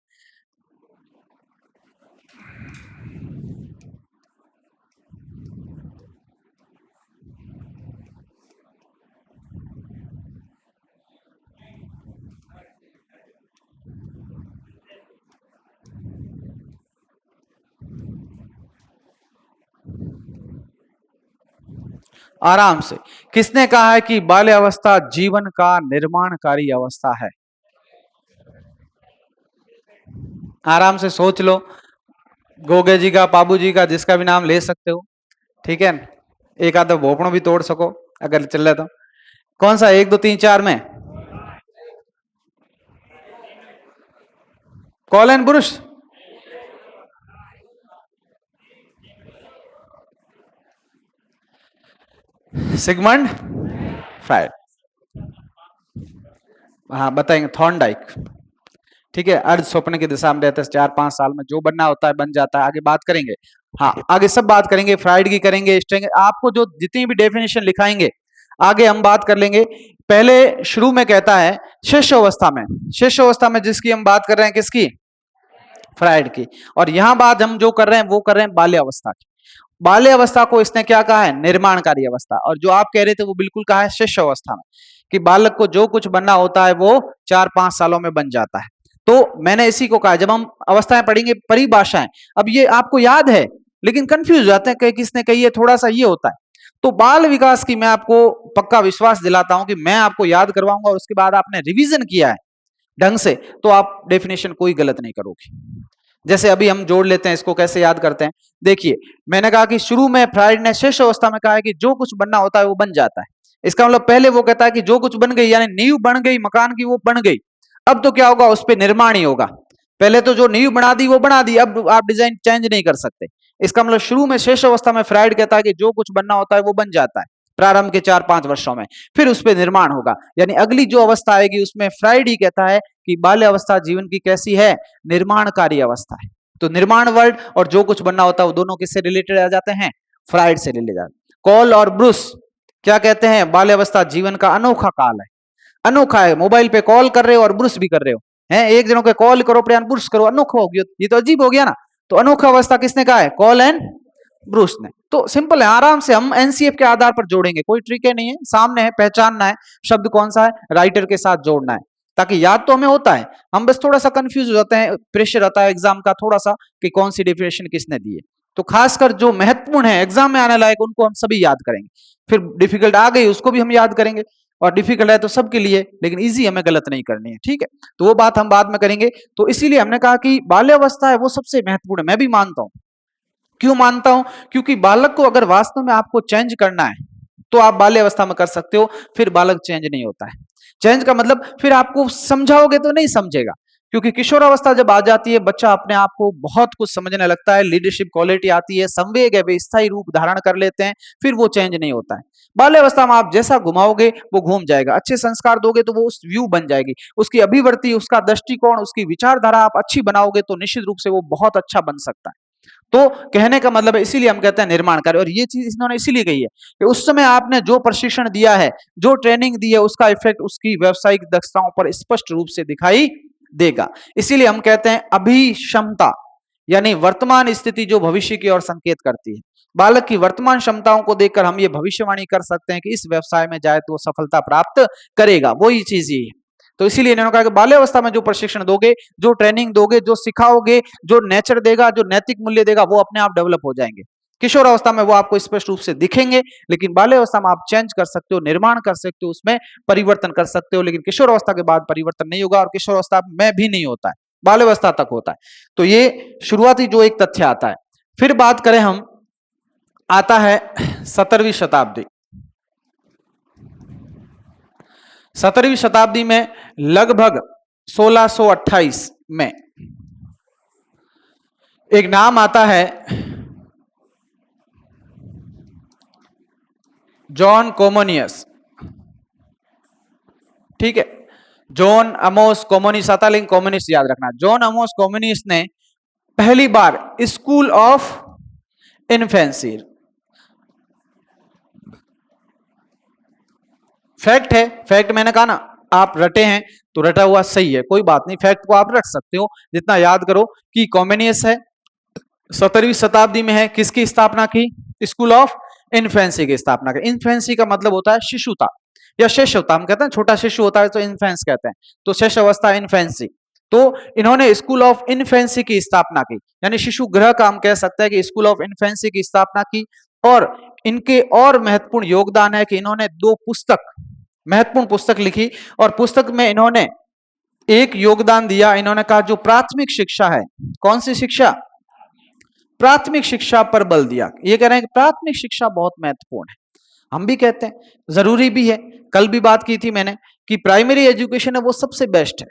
आराम से, किसने कहा है कि बाल्य अवस्था जीवन का निर्माणकारी अवस्था है? आराम से सोच लो, गोगे जी का, पाबू जी का, जिसका भी नाम ले सकते हो, ठीक है। एक आधा भोपड़ों भी तोड़ सको अगर चल रहा तो। कौन सा? 1 2 3 4 में कॉलन ब्रुश, सिगमंड फ्राइड, हाँ बताएंगे, थॉर्नडाइक, ठीक है। अर्ध स्वप्न की दिशा में रहते हैं, 4-5 साल में जो बनना होता है बन जाता है। आगे बात करेंगे, हाँ आगे सब बात करेंगे, फ्राइड की करेंगे, स्ट्रिंग, आपको जो जितनी भी डेफिनेशन लिखाएंगे आगे हम बात कर लेंगे। पहले शुरू में कहता है शिशु अवस्था में, शिशु अवस्था में जिसकी हम बात कर रहे हैं, किसकी? फ्राइड की। और यहां बात हम जो कर रहे हैं वो कर रहे हैं बाल्य अवस्था की। बाल्य अवस्था को इसने क्या कहा है? निर्माणकारी अवस्था। और जो आप कह रहे थे वो बिल्कुल कहा है शिशु अवस्था में, कि बालक को जो कुछ बनना होता है वो 4-5 सालों में बन जाता है। तो मैंने इसी को कहा, जब हम अवस्थाएं पढ़ेंगे परिभाषाएं, अब ये आपको याद है लेकिन कंफ्यूज हो जाते हैं, कहीं किसने कही है, थोड़ा सा ये होता है। तो बाल विकास की मैं आपको पक्का विश्वास दिलाता हूं कि मैं आपको याद करवाऊंगा, और उसके बाद आपने रिवीजन किया है ढंग से तो आप डेफिनेशन कोई गलत नहीं करोगे। जैसे अभी हम जोड़ लेते हैं, इसको कैसे याद करते हैं। देखिए, मैंने कहा कि शुरू में फ्राइड ने शेष अवस्था में कहा है कि जो कुछ बनना होता है वो बन जाता है। इसका मतलब पहले वो कहता है कि जो कुछ बन गई, यानी नींव बन गई मकान की, वो बन गई। अब तो क्या होगा? उस पर निर्माण ही होगा। पहले तो जो नींव बना दी वो बना दी, अब आप डिजाइन चेंज नहीं कर सकते। इसका मतलब शुरू में शेष अवस्था में फ्राइड कहता है कि जो कुछ बनना होता है वो बन जाता है प्रारंभ के 4-5 वर्षों में, फिर उस पर निर्माण होगा। यानी अगली जो अवस्था आएगी उसमें फ्राइड ही कहता है कि बाल्य अवस्था जीवन की कैसी है? निर्माणकारी अवस्था है। तो निर्माण वर्ड और जो कुछ बनना होता है वो दोनों किससे रिलेटेड आ जाते हैं? फ्राइड से रिलेटेड जाते हैं। कॉल और ब्रूस क्या कहते हैं? बाल्य अवस्था जीवन का अनोखा काल है। अनोखा है, मोबाइल पे कॉल कर रहे हो और ब्रूस भी कर रहे हो, हैं एक जनों के कॉल करो प्रयान ब्रूस करो, अनोखा हो गया, ये तो अजीब हो गया ना। तो अनोखा अवस्था किसने कहा है? कॉल एंड ब्रूस ने। तो सिंपल है, आराम से हम एनसीएफ के आधार पर जोड़ेंगे, कोई ट्रिक है नहीं है, सामने है, पहचानना है शब्द कौन सा है, राइटर के साथ जोड़ना है, ताकि याद तो हमें होता है, हम बस थोड़ा सा कंफ्यूज हो जाते हैं, प्रेशर आता है एग्जाम का थोड़ा सा कि कौन सी डेफिनेशन किसने दी है। तो खासकर जो महत्वपूर्ण है एग्जाम में आने लायक उनको हम सभी याद करेंगे, फिर डिफिकल्ट आ गई उसको भी हम याद करेंगे, और डिफिकल्ट है तो सबके लिए, लेकिन इजी हमें गलत नहीं करनी है, ठीक है। तो वो बात हम बाद में करेंगे। तो इसीलिए हमने कहा कि बाल्यावस्था है वो सबसे महत्वपूर्ण है, मैं भी मानता हूं। क्यों मानता हूं? क्योंकि बालक को अगर वास्तव में आपको चेंज करना है तो आप बाल्य अवस्था में कर सकते हो, फिर बालक चेंज नहीं होता है। चेंज का मतलब फिर आपको समझाओगे तो नहीं समझेगा, क्योंकि किशोर अवस्था जब आ जाती है बच्चा अपने आप को बहुत कुछ समझने लगता है, लीडरशिप क्वालिटी आती है, संवेग है वे स्थायी रूप धारण कर लेते हैं, फिर वो चेंज नहीं होता है। बाल्य अवस्था में आप जैसा घुमाओगे वो घूम जाएगा, अच्छे संस्कार दोगे तो वो उस व्यू बन जाएगी, उसकी अभिवृत्ति, उसका दृष्टिकोण, उसकी विचारधारा आप अच्छी बनाओगे तो निश्चित रूप से वो बहुत अच्छा बन सकता है। तो कहने का मतलब है, इसीलिए हम कहते हैं निर्माण कार्य, और ये चीज इन्होंने इसीलिए कही है कि उस समय आपने जो प्रशिक्षण दिया है, जो ट्रेनिंग दी है, उसका इफेक्ट उसकी व्यावसायिक दक्षताओं पर स्पष्ट रूप से दिखाई देगा। इसीलिए हम कहते हैं अभिक्षमता, यानी वर्तमान स्थिति जो भविष्य की ओर संकेत करती है। बालक की वर्तमान क्षमताओं को देखकर हम ये भविष्यवाणी कर सकते हैं कि इस व्यवसाय में जाए तो वो सफलता प्राप्त करेगा, वही चीज ये है। तो इसीलिए इन्होंने कहा कि बाल्य अवस्था में जो प्रशिक्षण दोगे, जो ट्रेनिंग दोगे, जो सिखाओगे, जो नेचर देगा, जो नैतिक मूल्य देगा, वो अपने आप डेवलप हो जाएंगे। किशोर अवस्था में वो आपको स्पष्ट रूप से दिखेंगे, लेकिन बाल्य अवस्था में आप चेंज कर सकते हो, निर्माण कर सकते हो, उसमें परिवर्तन कर सकते हो, लेकिन किशोर अवस्था के बाद परिवर्तन नहीं होगा, और किशोर अवस्था में भी नहीं होता है, बाल्य अवस्था तक होता है। तो ये शुरुआती जो एक तथ्य आता है। फिर बात करें हम, आता है 17वीं शताब्दी। 17वीं शताब्दी में लगभग 1628 में एक नाम आता है जॉन कॉमोनियस। ठीक है, जॉन अमोस कॉमोनियस आता, लेकिन कॉमोनियस याद रखना। जॉन अमोस कॉमोनियस ने पहली बार स्कूल ऑफ इन्फेंसी, फैक्ट है, फैक्ट मैंने कहा ना, आप रटे हैं तो रटा हुआ सही है, कोई बात नहीं, फैक्ट को आप रख सकते हो, जितना याद करो कि कॉमोनियस है, 17वीं शताब्दी में है, किसकी स्थापना की? स्कूल ऑफ इन्फेंसी की स्थापना की। इन्फेंसी का मतलब होता है शिशुता या शिशुता, हम कहते हैं छोटा शिशु होता है तो इन्फेंस कहते हैं, तो शिशु अवस्था इन्फेंसी। तो इन्होंने स्कूल ऑफ इन्फेंसी की स्थापना की, यानी शिशु गृह का हम कह सकते हैं कि स्कूल ऑफ इन्फेंसी की स्थापना की। और इनके और महत्वपूर्ण योगदान है कि इन्होंने 2 पुस्तक, महत्वपूर्ण पुस्तक लिखी, और पुस्तक में इन्होंने एक योगदान दिया, इन्होंने कहा जो प्राथमिक शिक्षा है, कौन सी शिक्षा? प्राथमिक शिक्षा पर बल दिया। ये कह रहे हैं कि प्राथमिक शिक्षा बहुत महत्वपूर्ण है, हम भी कहते हैं जरूरी भी है। कल भी बात की थी मैंने कि प्राइमरी एजुकेशन है वो सबसे बेस्ट है,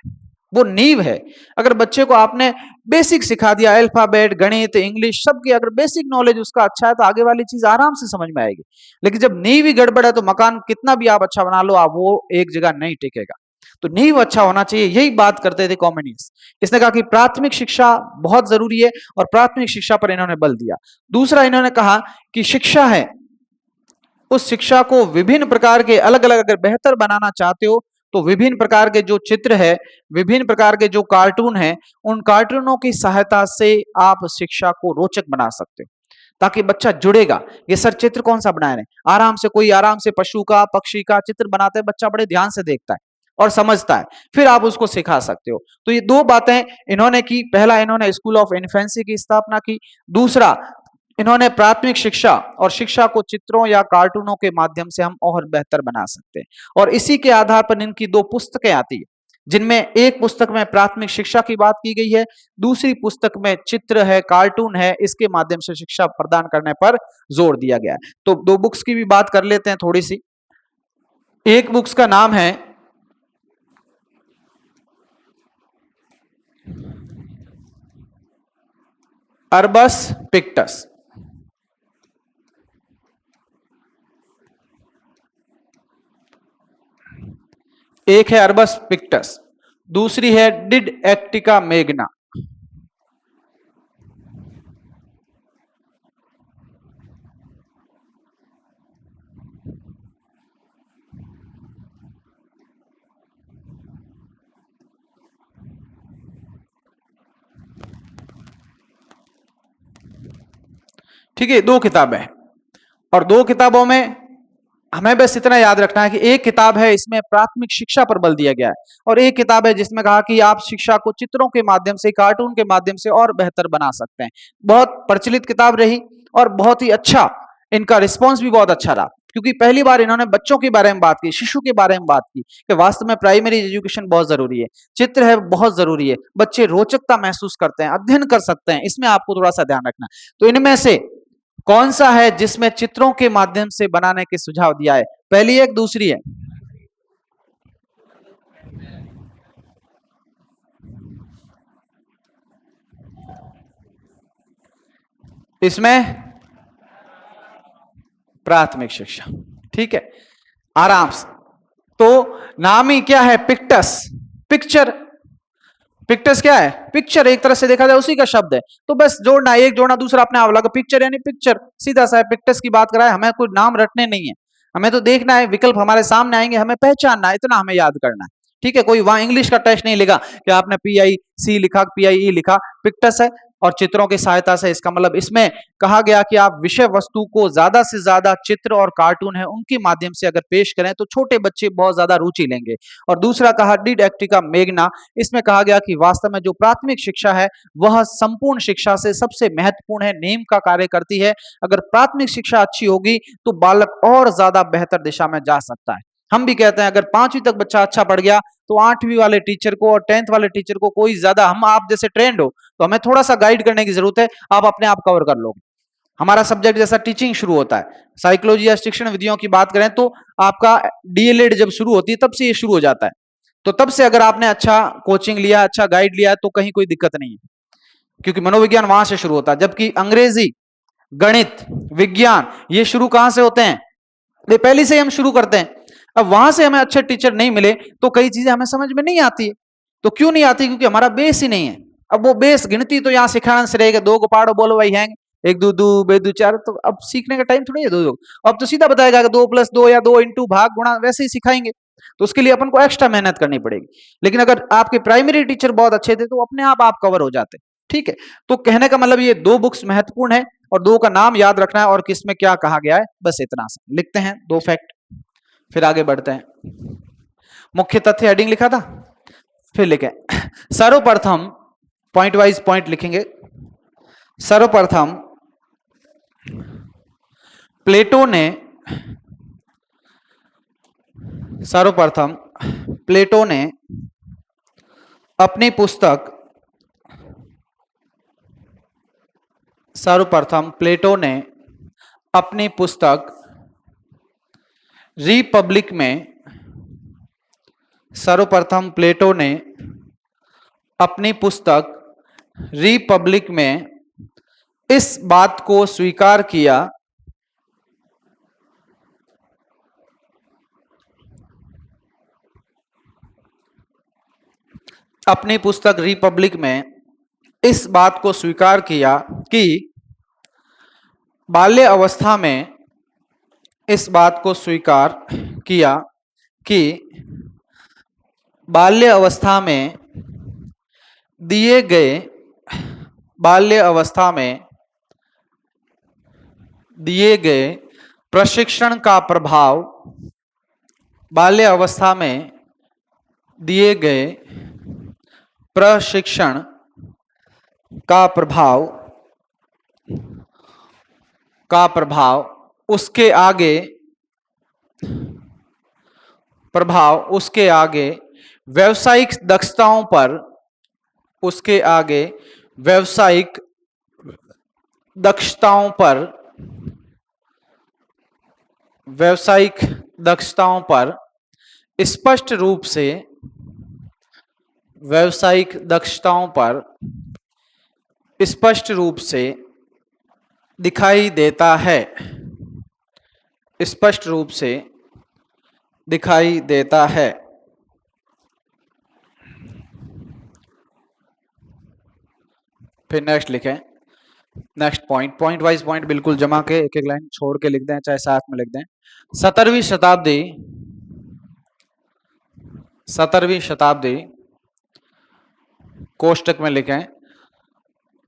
वो नींव है। अगर बच्चे को आपने बेसिक सिखा दिया, अल्फाबेट, गणित, इंग्लिश, सबकी अगर बेसिक नॉलेज उसका अच्छा है तो आगे वाली चीज आराम से समझ में आएगी। लेकिन जब नींव ही गड़बड़ है तो मकान कितना भी आप अच्छा बना लो, आप वो एक जगह नहीं टिकेगा। तो नींव अच्छा होना चाहिए, यही बात करते थे कॉमोनियस। इसने कहा कि प्राथमिक शिक्षा बहुत जरूरी है, और प्राथमिक शिक्षा पर इन्होंने बल दिया। दूसरा, इन्होंने कहा कि शिक्षा है, उस शिक्षा को विभिन्न प्रकार के अलग अलग, अगर बेहतर बनाना चाहते हो तो विभिन्न प्रकार के जो चित्र है, विभिन्न प्रकार के जो कार्टून है, उन कार्टूनों की सहायता से आप शिक्षा को रोचक बना सकते हो, ताकि बच्चा जुड़ेगा। ये सर चित्र कौन सा बनाए हैं, आराम से कोई आराम से पशु का, पक्षी का चित्र बनाते हैं, बच्चा बड़े ध्यान से देखता है और समझता है, फिर आप उसको सिखा सकते हो। तो ये 2 बातें इन्होंने की। पहला, इन्होंने स्कूल ऑफ इन्फेंसी की स्थापना की। दूसरा, इन्होंने प्राथमिक शिक्षा और शिक्षा को चित्रों या कार्टूनों के माध्यम से हम और बेहतर बना सकते हैं। और इसी के आधार पर इनकी 2 पुस्तकें आती है, जिनमें एक पुस्तक में प्राथमिक शिक्षा की बात की गई है, दूसरी पुस्तक में चित्र है, कार्टून है, इसके माध्यम से शिक्षा प्रदान करने पर जोर दिया गया है। तो 2 बुक्स की भी बात कर लेते हैं थोड़ी सी। एक बुक्स का नाम है अरबस पिक्टस, एक है अरबस पिक्टस, दूसरी है डिडैक्टिका मैग्ना। ठीक है, 2 किताबें हैं, और 2 किताबों में हमें बस इतना याद रखना है कि एक किताब है इसमें प्राथमिक शिक्षा पर बल दिया गया है, और एक किताब है जिसमें कहा कि आप शिक्षा को चित्रों के माध्यम से, कार्टून के माध्यम से और बेहतर बना सकते हैं। बहुत प्रचलित किताब रही, और बहुत ही अच्छा इनका रिस्पॉन्स भी बहुत अच्छा रहा, क्योंकि पहली बार इन्होंने बच्चों के बारे में बात की, शिशु के बारे में बात की कि वास्तव में प्राइमरी एजुकेशन बहुत जरूरी है, चित्र है बहुत जरूरी है, बच्चे रोचकता महसूस करते हैं, अध्ययन कर सकते हैं, इसमें आपको थोड़ा सा ध्यान रखना। तो इनमें से कौन सा है जिसमें चित्रों के माध्यम से बनाने के सुझाव दिया है? पहली एक, दूसरी है? इसमें प्राथमिक शिक्षा, ठीक है, आराम से। तो नाम ही क्या है? Pictus, picture. पिक्टस क्या है? पिक्चर, एक तरह से देखा जाए उसी का शब्द है। तो बस जोड़ना, एक जोड़ना दूसरा अपने आप लगा, पिक्चर यानी पिक्चर, सीधा सा है। पिक्टस की बात कराए, हमें कोई नाम रटने नहीं है, हमें तो देखना है, विकल्प हमारे सामने आएंगे, हमें पहचानना है, इतना हमें याद करना है, ठीक है। कोई वहां इंग्लिश का टेस्ट नहीं लिखा कि आपने PIC लिखा, PIE लिखा, पिक्टस है। और चित्रों की सहायता से, इसका मतलब इसमें कहा गया कि आप विषय वस्तु को ज्यादा से ज्यादा चित्र और कार्टून है उनके माध्यम से अगर पेश करें तो छोटे बच्चे बहुत ज्यादा रुचि लेंगे। और दूसरा कहा डिडैक्टिका मेग्ना, इसमें कहा गया कि वास्तव में जो प्राथमिक शिक्षा है वह संपूर्ण शिक्षा से सबसे महत्वपूर्ण है, नींव का कार्य करती है। अगर प्राथमिक शिक्षा अच्छी होगी तो बालक और ज्यादा बेहतर दिशा में जा सकता है। हम भी कहते हैं अगर 5वीं तक बच्चा अच्छा पढ़ गया तो 8वीं वाले टीचर को और 10th वाले टीचर को कोई ज्यादा, हम आप जैसे ट्रेंड हो तो हमें थोड़ा सा गाइड करने की जरूरत है, आप अपने आप कवर कर लोगे। हमारा सब्जेक्ट जैसा टीचिंग शुरू होता है, साइकोलॉजी या शिक्षण विधियों की बात करें तो आपका DLED जब शुरू होती है तब से ये शुरू हो जाता है। तो तब से अगर आपने अच्छा कोचिंग लिया, अच्छा गाइड लिया तो कहीं कोई दिक्कत नहीं है, क्योंकि मनोविज्ञान वहां से शुरू होता है। जबकि अंग्रेजी, गणित, विज्ञान ये शुरू कहां से होते हैं? ये पहले से ही हम शुरू करते हैं। अब वहां से हमें अच्छे टीचर नहीं मिले तो कई चीजें हमें समझ में नहीं आती है। तो क्यों नहीं आती? क्योंकि हमारा बेस ही नहीं है। अब वो बेस, गिनती तो यहाँ सिखाने से रहेगा, दो को पाड़ो बोलो भाई हैंग, एक दो दो बे दो चार, तो अब सीखने का टाइम थोड़ी है दो दो। अब तो सीधा बताएगा कि 2+2 या 2 इंटू भाग गुणा, वैसे ही सिखाएंगे। तो उसके लिए अपन को एक्स्ट्रा मेहनत करनी पड़ेगी। लेकिन अगर आपके प्राइमरी टीचर बहुत अच्छे थे तो अपने आप कवर हो जाते, ठीक है। तो कहने का मतलब ये 2 बुक्स महत्वपूर्ण है और 2 का नाम याद रखना है और किसमें क्या कहा गया है, बस इतना सा लिखते हैं, 2 फैक्ट, फिर आगे बढ़ते हैं। मुख्य तथ्य हेडिंग लिखा था, फिर लिखे सर्वप्रथम, पॉइंट वाइज पॉइंट लिखेंगे। सर्वप्रथम प्लेटो ने, सर्वप्रथम प्लेटो ने अपनी पुस्तक, सर्वप्रथम प्लेटो ने अपनी पुस्तक रिपब्लिक में, सर्वप्रथम प्लेटो ने अपनी पुस्तक रिपब्लिक में इस बात को स्वीकार किया, अपनी पुस्तक रिपब्लिक में इस बात को स्वीकार किया कि बाल्य अवस्था में, इस बात को स्वीकार किया कि बाल्य अवस्था में दिए गए, बाल्य अवस्था में दिए गए प्रशिक्षण का प्रभाव, बाल्य अवस्था में दिए गए प्रशिक्षण का प्रभाव, का प्रभाव उसके आगे, प्रभाव उसके आगे व्यावसायिक दक्षताओं पर, उसके आगे व्यावसायिक दक्षताओं पर, व्यावसायिक दक्षताओं पर स्पष्ट रूप से, व्यावसायिक दक्षताओं पर स्पष्ट रूप से दिखाई देता है, स्पष्ट रूप से दिखाई देता है। फिर नेक्स्ट लिखें, next point, point wise point बिल्कुल जमा के एक एक लाइन छोड़ के लिख दें, चाहे साथ में लिख दें। 17वीं शताब्दी, 17वीं शताब्दी कोष्टक में लिखें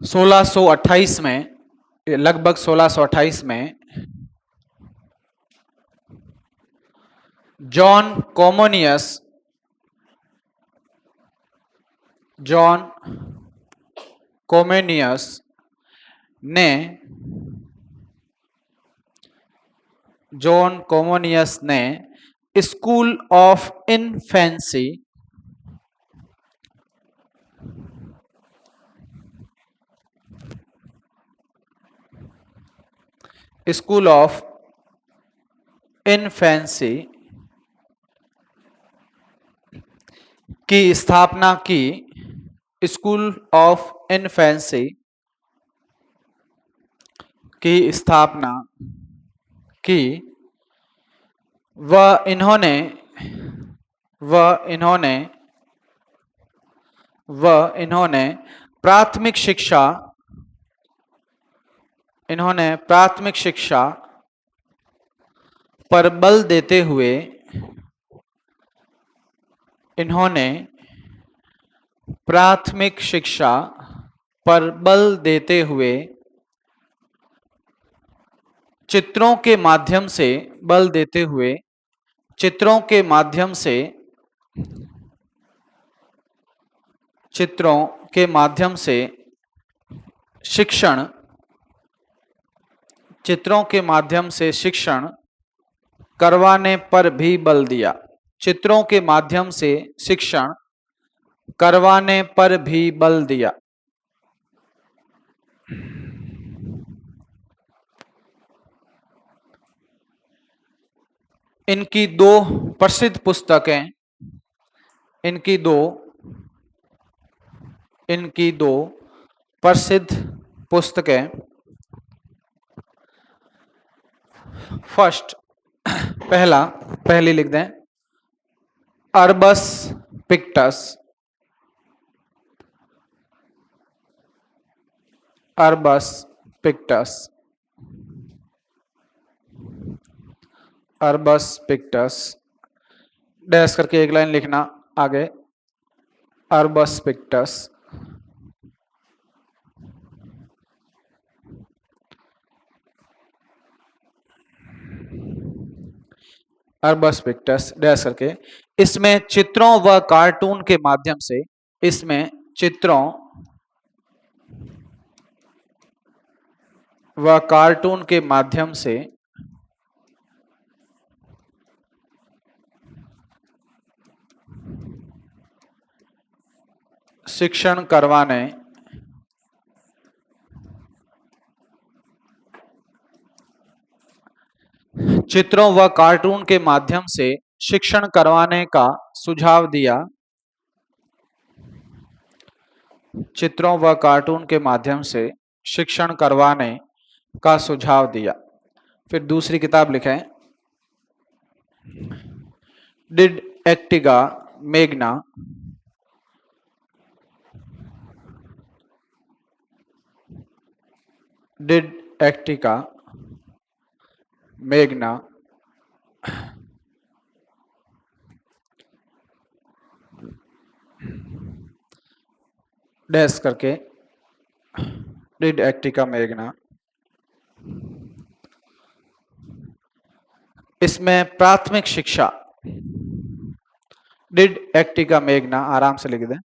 1628 में, लगभग 1628 में जॉन कॉमोनियस, जॉन कॉमोनियस ने, जॉन कॉमोनियस ने school of infancy, school of infancy की स्थापना की, स्कूल ऑफ इन्फेंसी की स्थापना की, वह इन्होंने प्राथमिक शिक्षा पर बल देते हुए प्राथमिक शिक्षा पर बल देते हुए चित्रों के माध्यम से शिक्षण करवाने पर भी बल दिया। चित्रों के माध्यम से शिक्षण करवाने पर भी बल दिया। इनकी दो प्रसिद्ध पुस्तकें, फर्स्ट, पहली लिख दें, अरबस पिक्टस, डैश करके एक लाइन लिखना आगे, अरबस पिक्टस। डैश करके, इसमें चित्रों व कार्टून के माध्यम से, शिक्षण करवाने का सुझाव दिया। फिर दूसरी किताब लिखें, डिड एक्टिगा मेग्ना, डैश करके, डिड एक्टिका मेग्ना। इसमें प्राथमिक शिक्षा, डिड एक्टिका मेग्ना, आराम से लिख दें,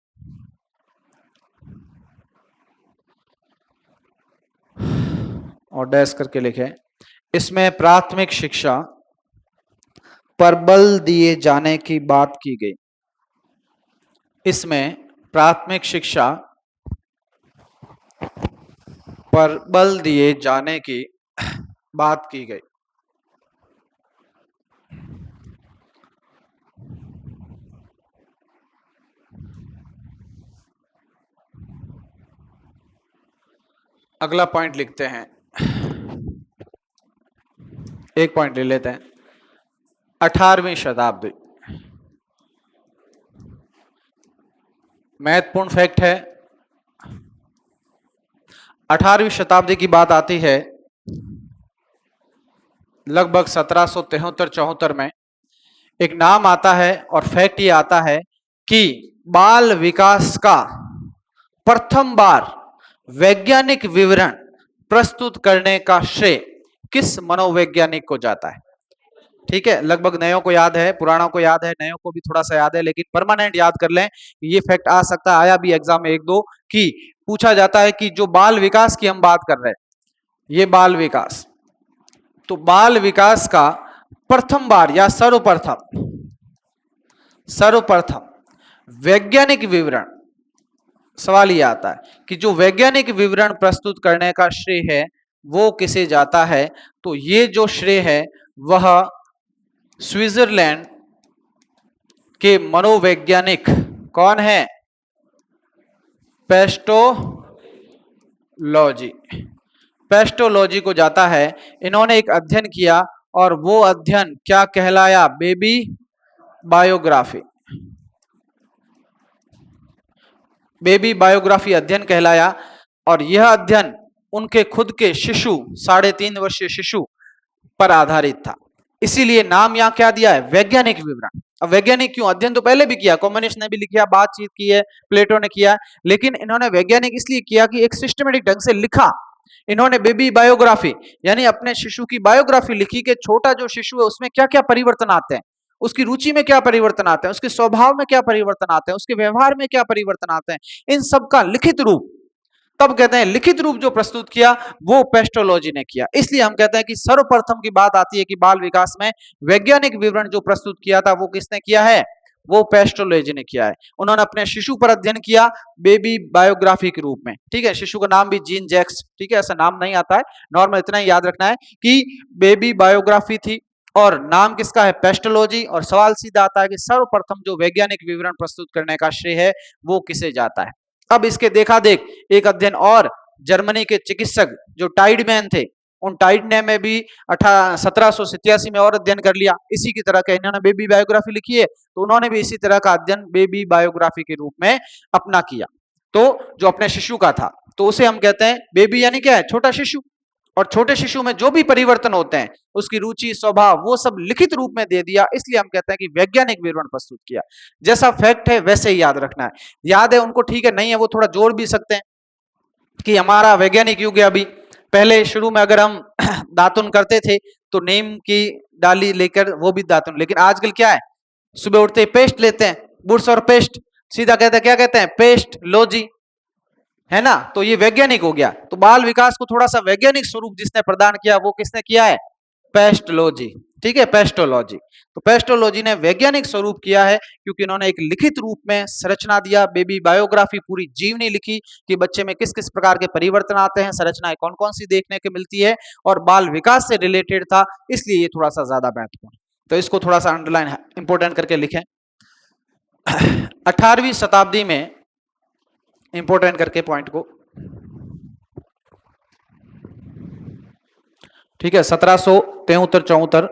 और डैश करके लिखें, इसमें प्राथमिक शिक्षा पर बल दिए जाने की बात की गई। इसमें प्राथमिक शिक्षा पर बल दिए जाने की बात की गई। अगला पॉइंट लिखते हैं, एक पॉइंट ले लेते हैं, 18वीं शताब्दी। महत्वपूर्ण फैक्ट है, 18वीं शताब्दी की बात आती है लगभग 1773-74 में। एक नाम आता है और फैक्ट ये आता है कि बाल विकास का प्रथम बार वैज्ञानिक विवरण प्रस्तुत करने का श्रेय किस मनोवैज्ञानिक को जाता है। ठीक है, लगभग नयों को याद है, पुराणों को याद है, नयों को भी थोड़ा सा याद है, लेकिन परमानेंट याद कर लें। ये फैक्ट आ सकता है, आया भी एग्जाम में एक दो, कि पूछा जाता है कि जो बाल विकास की हम बात कर रहे हैं, ये बाल विकास, तो बाल विकास का प्रथम बार या सर्वप्रथम वैज्ञानिक विवरण, सवाल ये आता है कि जो वैज्ञानिक विवरण प्रस्तुत करने का श्रेय है वो किसे जाता है? तो ये जो श्रेय है वह स्विट्जरलैंड के मनोवैज्ञानिक कौन है? पेस्टोलॉजी, पेस्टोलॉजी को जाता है। इन्होंने एक अध्ययन किया और वो अध्ययन क्या कहलाया? बेबी बायोग्राफी, बेबी बायोग्राफी अध्ययन कहलाया। और यह अध्ययन उनके खुद के शिशु 3.5 वर्षीय शिशु पर आधारित था, इसीलिए नाम यहाँ क्या दिया है? वैज्ञानिक विवरण। अब वैज्ञानिक क्यों? अध्ययन तो पहले भी किया, कम्युनिस्ट ने भी लिखा, बातचीत की है, प्लेटो ने किया, लेकिन इन्होंने वैज्ञानिक इसलिए किया कि एक सिस्टमेटिक ढंग से लिखा। इन्होंने बेबी बायोग्राफी यानी अपने शिशु की बायोग्राफी लिखी कि छोटा जो शिशु है उसमें क्या क्या परिवर्तन आते हैं, उसकी रुचि में क्या परिवर्तन आते हैं, उसके स्वभाव में क्या परिवर्तन आते हैं, उसके व्यवहार में क्या परिवर्तन आते हैं, इन सब का लिखित रूप, तब कहते हैं लिखित रूप जो प्रस्तुत किया वो पेस्टोलॉजी ने किया। इसलिए हम कहते हैं कि सर्वप्रथम की बात आती है कि बाल विकास में वैज्ञानिक विवरण जो प्रस्तुत किया था वो किसने किया है? वो पेस्टोलॉजी ने किया है। उन्होंने अपने शिशु पर अध्ययन किया बेबी बायोग्राफी के रूप में, ठीक है। शिशु का नाम भी जीन जैक्स, ठीक है, ऐसा नाम नहीं आता है, नॉर्मल इतना ही याद रखना है कि बेबी बायोग्राफी थी और नाम किसका है? पेस्टोलॉजी। और सवाल सीधा आता है कि सर्वप्रथम जो वैज्ञानिक विवरण प्रस्तुत करने का श्रेय है वो किसे जाता है? अब इसके देखा देख एक अध्ययन और, जर्मनी के चिकित्सक जो टाइडमैन थे, उन टाइडमैन में भी 1787 में और अध्ययन कर लिया इसी की तरह का। इन्होंने बेबी बायोग्राफी लिखी है तो उन्होंने भी इसी तरह का अध्ययन बेबी बायोग्राफी के रूप में अपना किया, तो जो अपने शिशु का था, तो उसे हम कहते हैं बेबी यानी क्या है? छोटा शिशु। और छोटे शिशु में जो भी परिवर्तन होते हैं, उसकी रुचि, स्वभाव, वो सब लिखित रूप में दे दिया, इसलिए हम कहते हैं कि वैज्ञानिक विवरण प्रस्तुत किया। जैसा फैक्ट है वैसे ही याद रखना है। याद है उनको, ठीक है, नहीं है वो थोड़ा जोड़ भी सकते हैं कि हमारा वैज्ञानिक युग है अभी। पहले शुरू में अगर हम दातुन करते थे तो नीम की डाली लेकर वो भी दातुन, लेकिन आजकल क्या है? सुबह उठते ही पेस्ट लेते हैं, बुर्स और पेस्ट, सीधा कहते हैं, क्या कहते हैं? पेस्ट लॉजी, है ना। तो ये वैज्ञानिक हो गया। तो बाल विकास को थोड़ा सा वैज्ञानिक स्वरूप जिसने प्रदान किया वो किसने किया है? पेस्टोलॉजी, ठीक है, पेस्टोलॉजी। तो पेस्टोलॉजी ने वैज्ञानिक स्वरूप किया है क्योंकि इन्होंने एक लिखित रूप में संरचना दिया, बेबी बायोग्राफी, पूरी जीवनी लिखी कि बच्चे में किस किस प्रकार के परिवर्तन आते हैं, संरचनाएं कौन कौन सी देखने को मिलती है, और बाल विकास से रिलेटेड था, इसलिए ये थोड़ा सा ज्यादा महत्वपूर्ण। तो इसको थोड़ा सा अंडरलाइन इंपोर्टेंट करके लिखें। 18वीं शताब्दी में, इंपोर्टेंट करके पॉइंट को, ठीक है, 1773-74,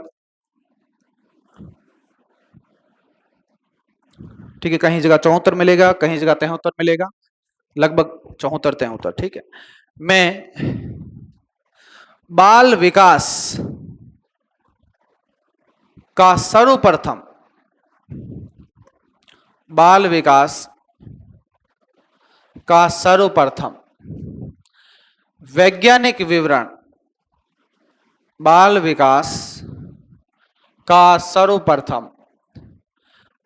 ठीक है, कहीं जगह 74 मिलेगा, कहीं जगह 73 मिलेगा, लगभग 74-73, ठीक है। में बाल विकास का सर्वप्रथम, बाल विकास का सर्वप्रथम वैज्ञानिक विवरण, बाल विकास का सर्वप्रथम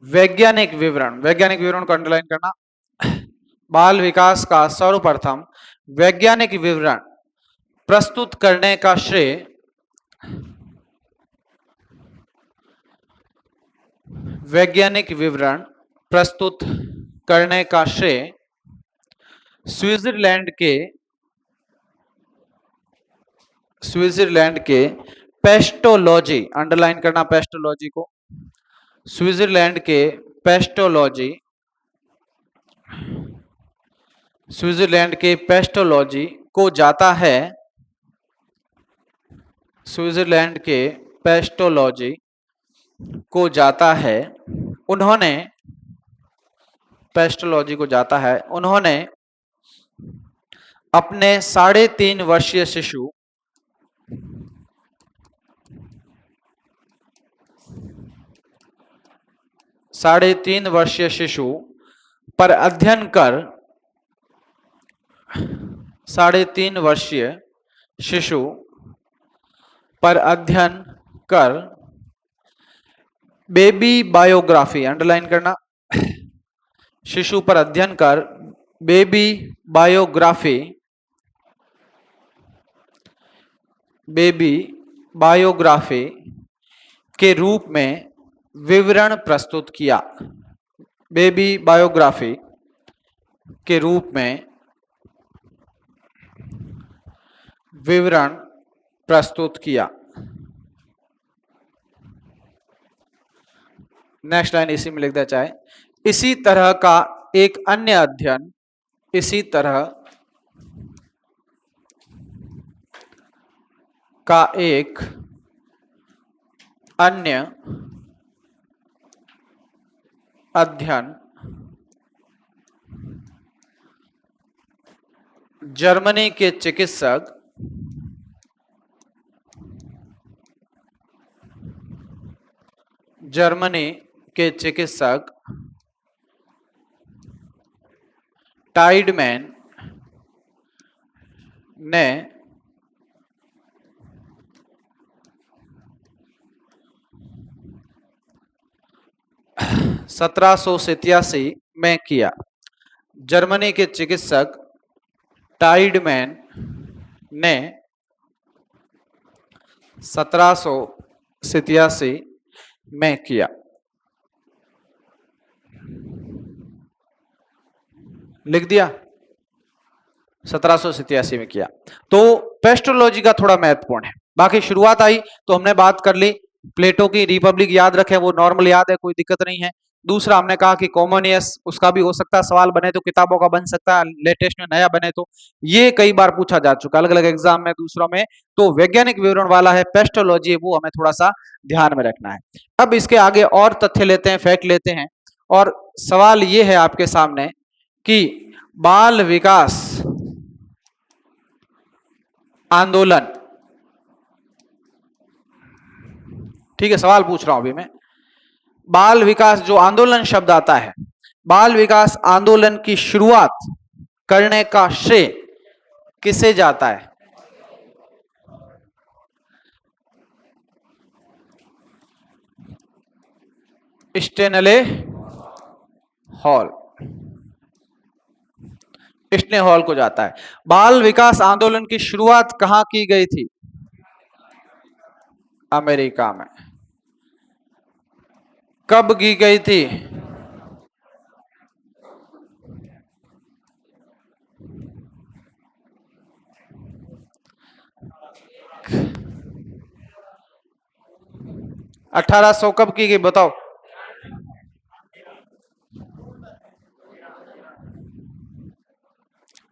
वैज्ञानिक विवरण, वैज्ञानिक विवरण को अंडरलाइन करना, बाल विकास का सर्वप्रथम वैज्ञानिक विवरण प्रस्तुत करने का श्रेय वैज्ञानिक विवरण प्रस्तुत करने का श्रेय स्विट्जरलैंड के पेस्टोलॉजी, अंडरलाइन करना पेस्टोलॉजी को, स्विट्जरलैंड के पेस्टोलॉजी को जाता है, स्विट्जरलैंड के पेस्टोलॉजी को जाता है। उन्होंने पेस्टोलॉजी को जाता है, उन्होंने अपने 3.5 वर्षीय शिशु, 3.5 वर्षीय शिशु पर अध्ययन कर, 3.5 वर्षीय शिशु पर अध्ययन कर बेबी बायोग्राफी, अंडरलाइन करना, शिशु पर अध्ययन कर बेबी बायोग्राफी, बेबी बायोग्राफी के रूप में विवरण प्रस्तुत किया, बेबी बायोग्राफी के रूप में विवरण प्रस्तुत किया। नेक्स्ट लाइन इसी में लिख दिया चाहे, इसी तरह का एक अन्य अध्ययन, इसी तरह का एक अन्य अध्ययन जर्मनी के चिकित्सक टाइडमैन ने 1787 में किया। जर्मनी के चिकित्सक टाइडमैन ने 1787 में किया। लिख दिया, 1787 में किया। तो पेस्टोलॉजी का थोड़ा महत्वपूर्ण है। बाकी शुरुआत आई तो हमने बात कर ली, प्लेटो की रिपब्लिक याद रखें, वो नॉर्मल याद है, कोई दिक्कत नहीं है। दूसरा हमने कहा कि कॉमोनियस, उसका भी हो सकता है सवाल बने तो किताबों का बन सकता है, लेटेस्ट में नया बने तो, ये कई बार पूछा जा चुका अलग अलग एग्जाम में दूसरों में। तो वैज्ञानिक विवरण वाला है पेस्टोलॉजी, वो हमें थोड़ा सा ध्यान में रखना है। अब इसके आगे और तथ्य लेते हैं, फैक्ट लेते हैं। और सवाल ये है आपके सामने कि बाल विकास आंदोलन, ठीक है, सवाल पूछ रहा हूं अभी मैं। बाल विकास जो आंदोलन शब्द आता है, बाल विकास आंदोलन की शुरुआत करने का श्रेय किसे जाता है? स्टेनले हॉल, स्टेनले हॉल को जाता है। बाल विकास आंदोलन की शुरुआत कहां की गई थी? अमेरिका में। कब की गई थी? अठारह सौ कब की गई बताओ?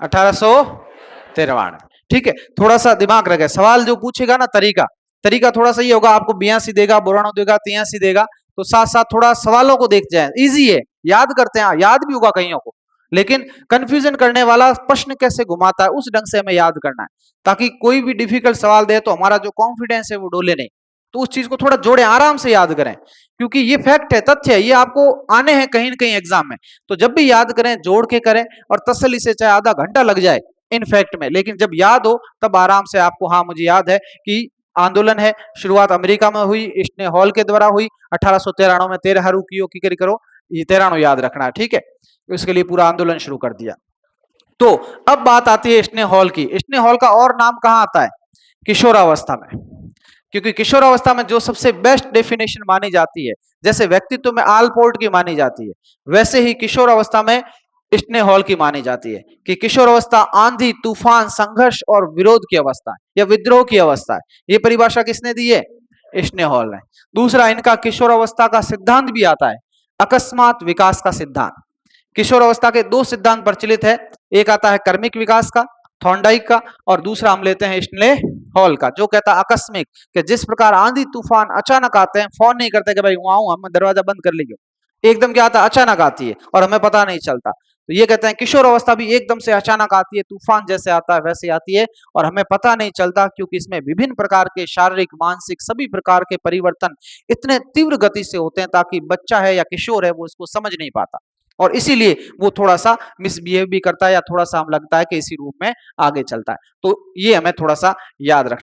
1893। ठीक है, थोड़ा सा दिमाग रखे, सवाल जो पूछेगा ना तरीका थोड़ा सा ये होगा, आपको 82 देगा, 92 देगा, 83 देगा, तो साथ साथ थोड़ा सवालों को देखते जाए। इजी है, याद करते हैं, याद भी होगा कईयों को, लेकिन कंफ्यूजन करने वाला प्रश्न कैसे घुमाता है उस ढंग से हमें याद करना है, ताकि कोई भी डिफिकल्ट सवाल दे तो हमारा जो कॉन्फिडेंस है वो डोले नहीं। तो उस चीज को थोड़ा जोड़े, आराम से याद करें, क्योंकि ये फैक्ट है, तथ्य है, ये आपको आने हैं कहीं न कहीं एग्जाम में। तो जब भी याद करें जोड़ के करें, और तसल्ली से, चाहे आधा घंटा लग जाए इन फैक्ट में, लेकिन जब याद हो तब आराम से आपको, हाँ मुझे याद है कि आंदोलन है, शुरुआत अमेरिका में हुई, स्टेनले हॉल के द्वारा हुई 1893 में। 13 हारुकियो की करो, ये 13 याद रखना है, ठीक है। इसके लिए पूरा आंदोलन शुरू कर दिया। तो अब बात आती है स्टेनले हॉल की। स्टेनले हॉल का और नाम कहां आता है? किशोरावस्था में, क्योंकि किशोरावस्था में जो सबसे बेस्ट डेफिनेशन मानी जाती है, जैसे व्यक्तित्व में आलपोर्ट की मानी जाती है, वैसे ही किशोरावस्था में स्टेनले हॉल की मानी जाती है कि किशोरावस्था आंधी, तूफान, संघर्ष और विरोध की अवस्था है या विद्रोह की अवस्था है। ये परिभाषा किसने दी है? स्टेनले हॉल ने। दूसरा, इनका किशोरावस्था का सिद्धांत भी आता है, अकस्मात विकास का सिद्धांत। किशोरावस्था के दो सिद्धांत प्रचलित है, एक आता है कर्मिक विकास का, थॉर्नडाइक का, और दूसरा हम लेते हैं स्टेनले हॉल का, जो कहता है आकस्मिक, कि जिस प्रकार आंधी तूफान अचानक आते हैं, फोन नहीं करते कि भाई वहां हूं, हम दरवाजा बंद कर लीजिए, एकदम क्या आता है, अचानक आती है और हमें पता नहीं चलता। तो ये कहते हैं किशोर अवस्था भी एकदम से अचानक आती है, तूफान जैसे आता है वैसे आती है, और हमें पता नहीं चलता, क्योंकि इसमें विभिन्न प्रकार के शारीरिक, मानसिक, सभी प्रकार के परिवर्तन इतने तीव्र गति से होते हैं, ताकि बच्चा है या किशोर है वो इसको समझ नहीं पाता, और इसीलिए वो थोड़ा सा मिसबिहेव भी करता है, या थोड़ा सा हम लगता है कि इसी रूप में आगे चलता है। तो ये हमें थोड़ा सा याद रखना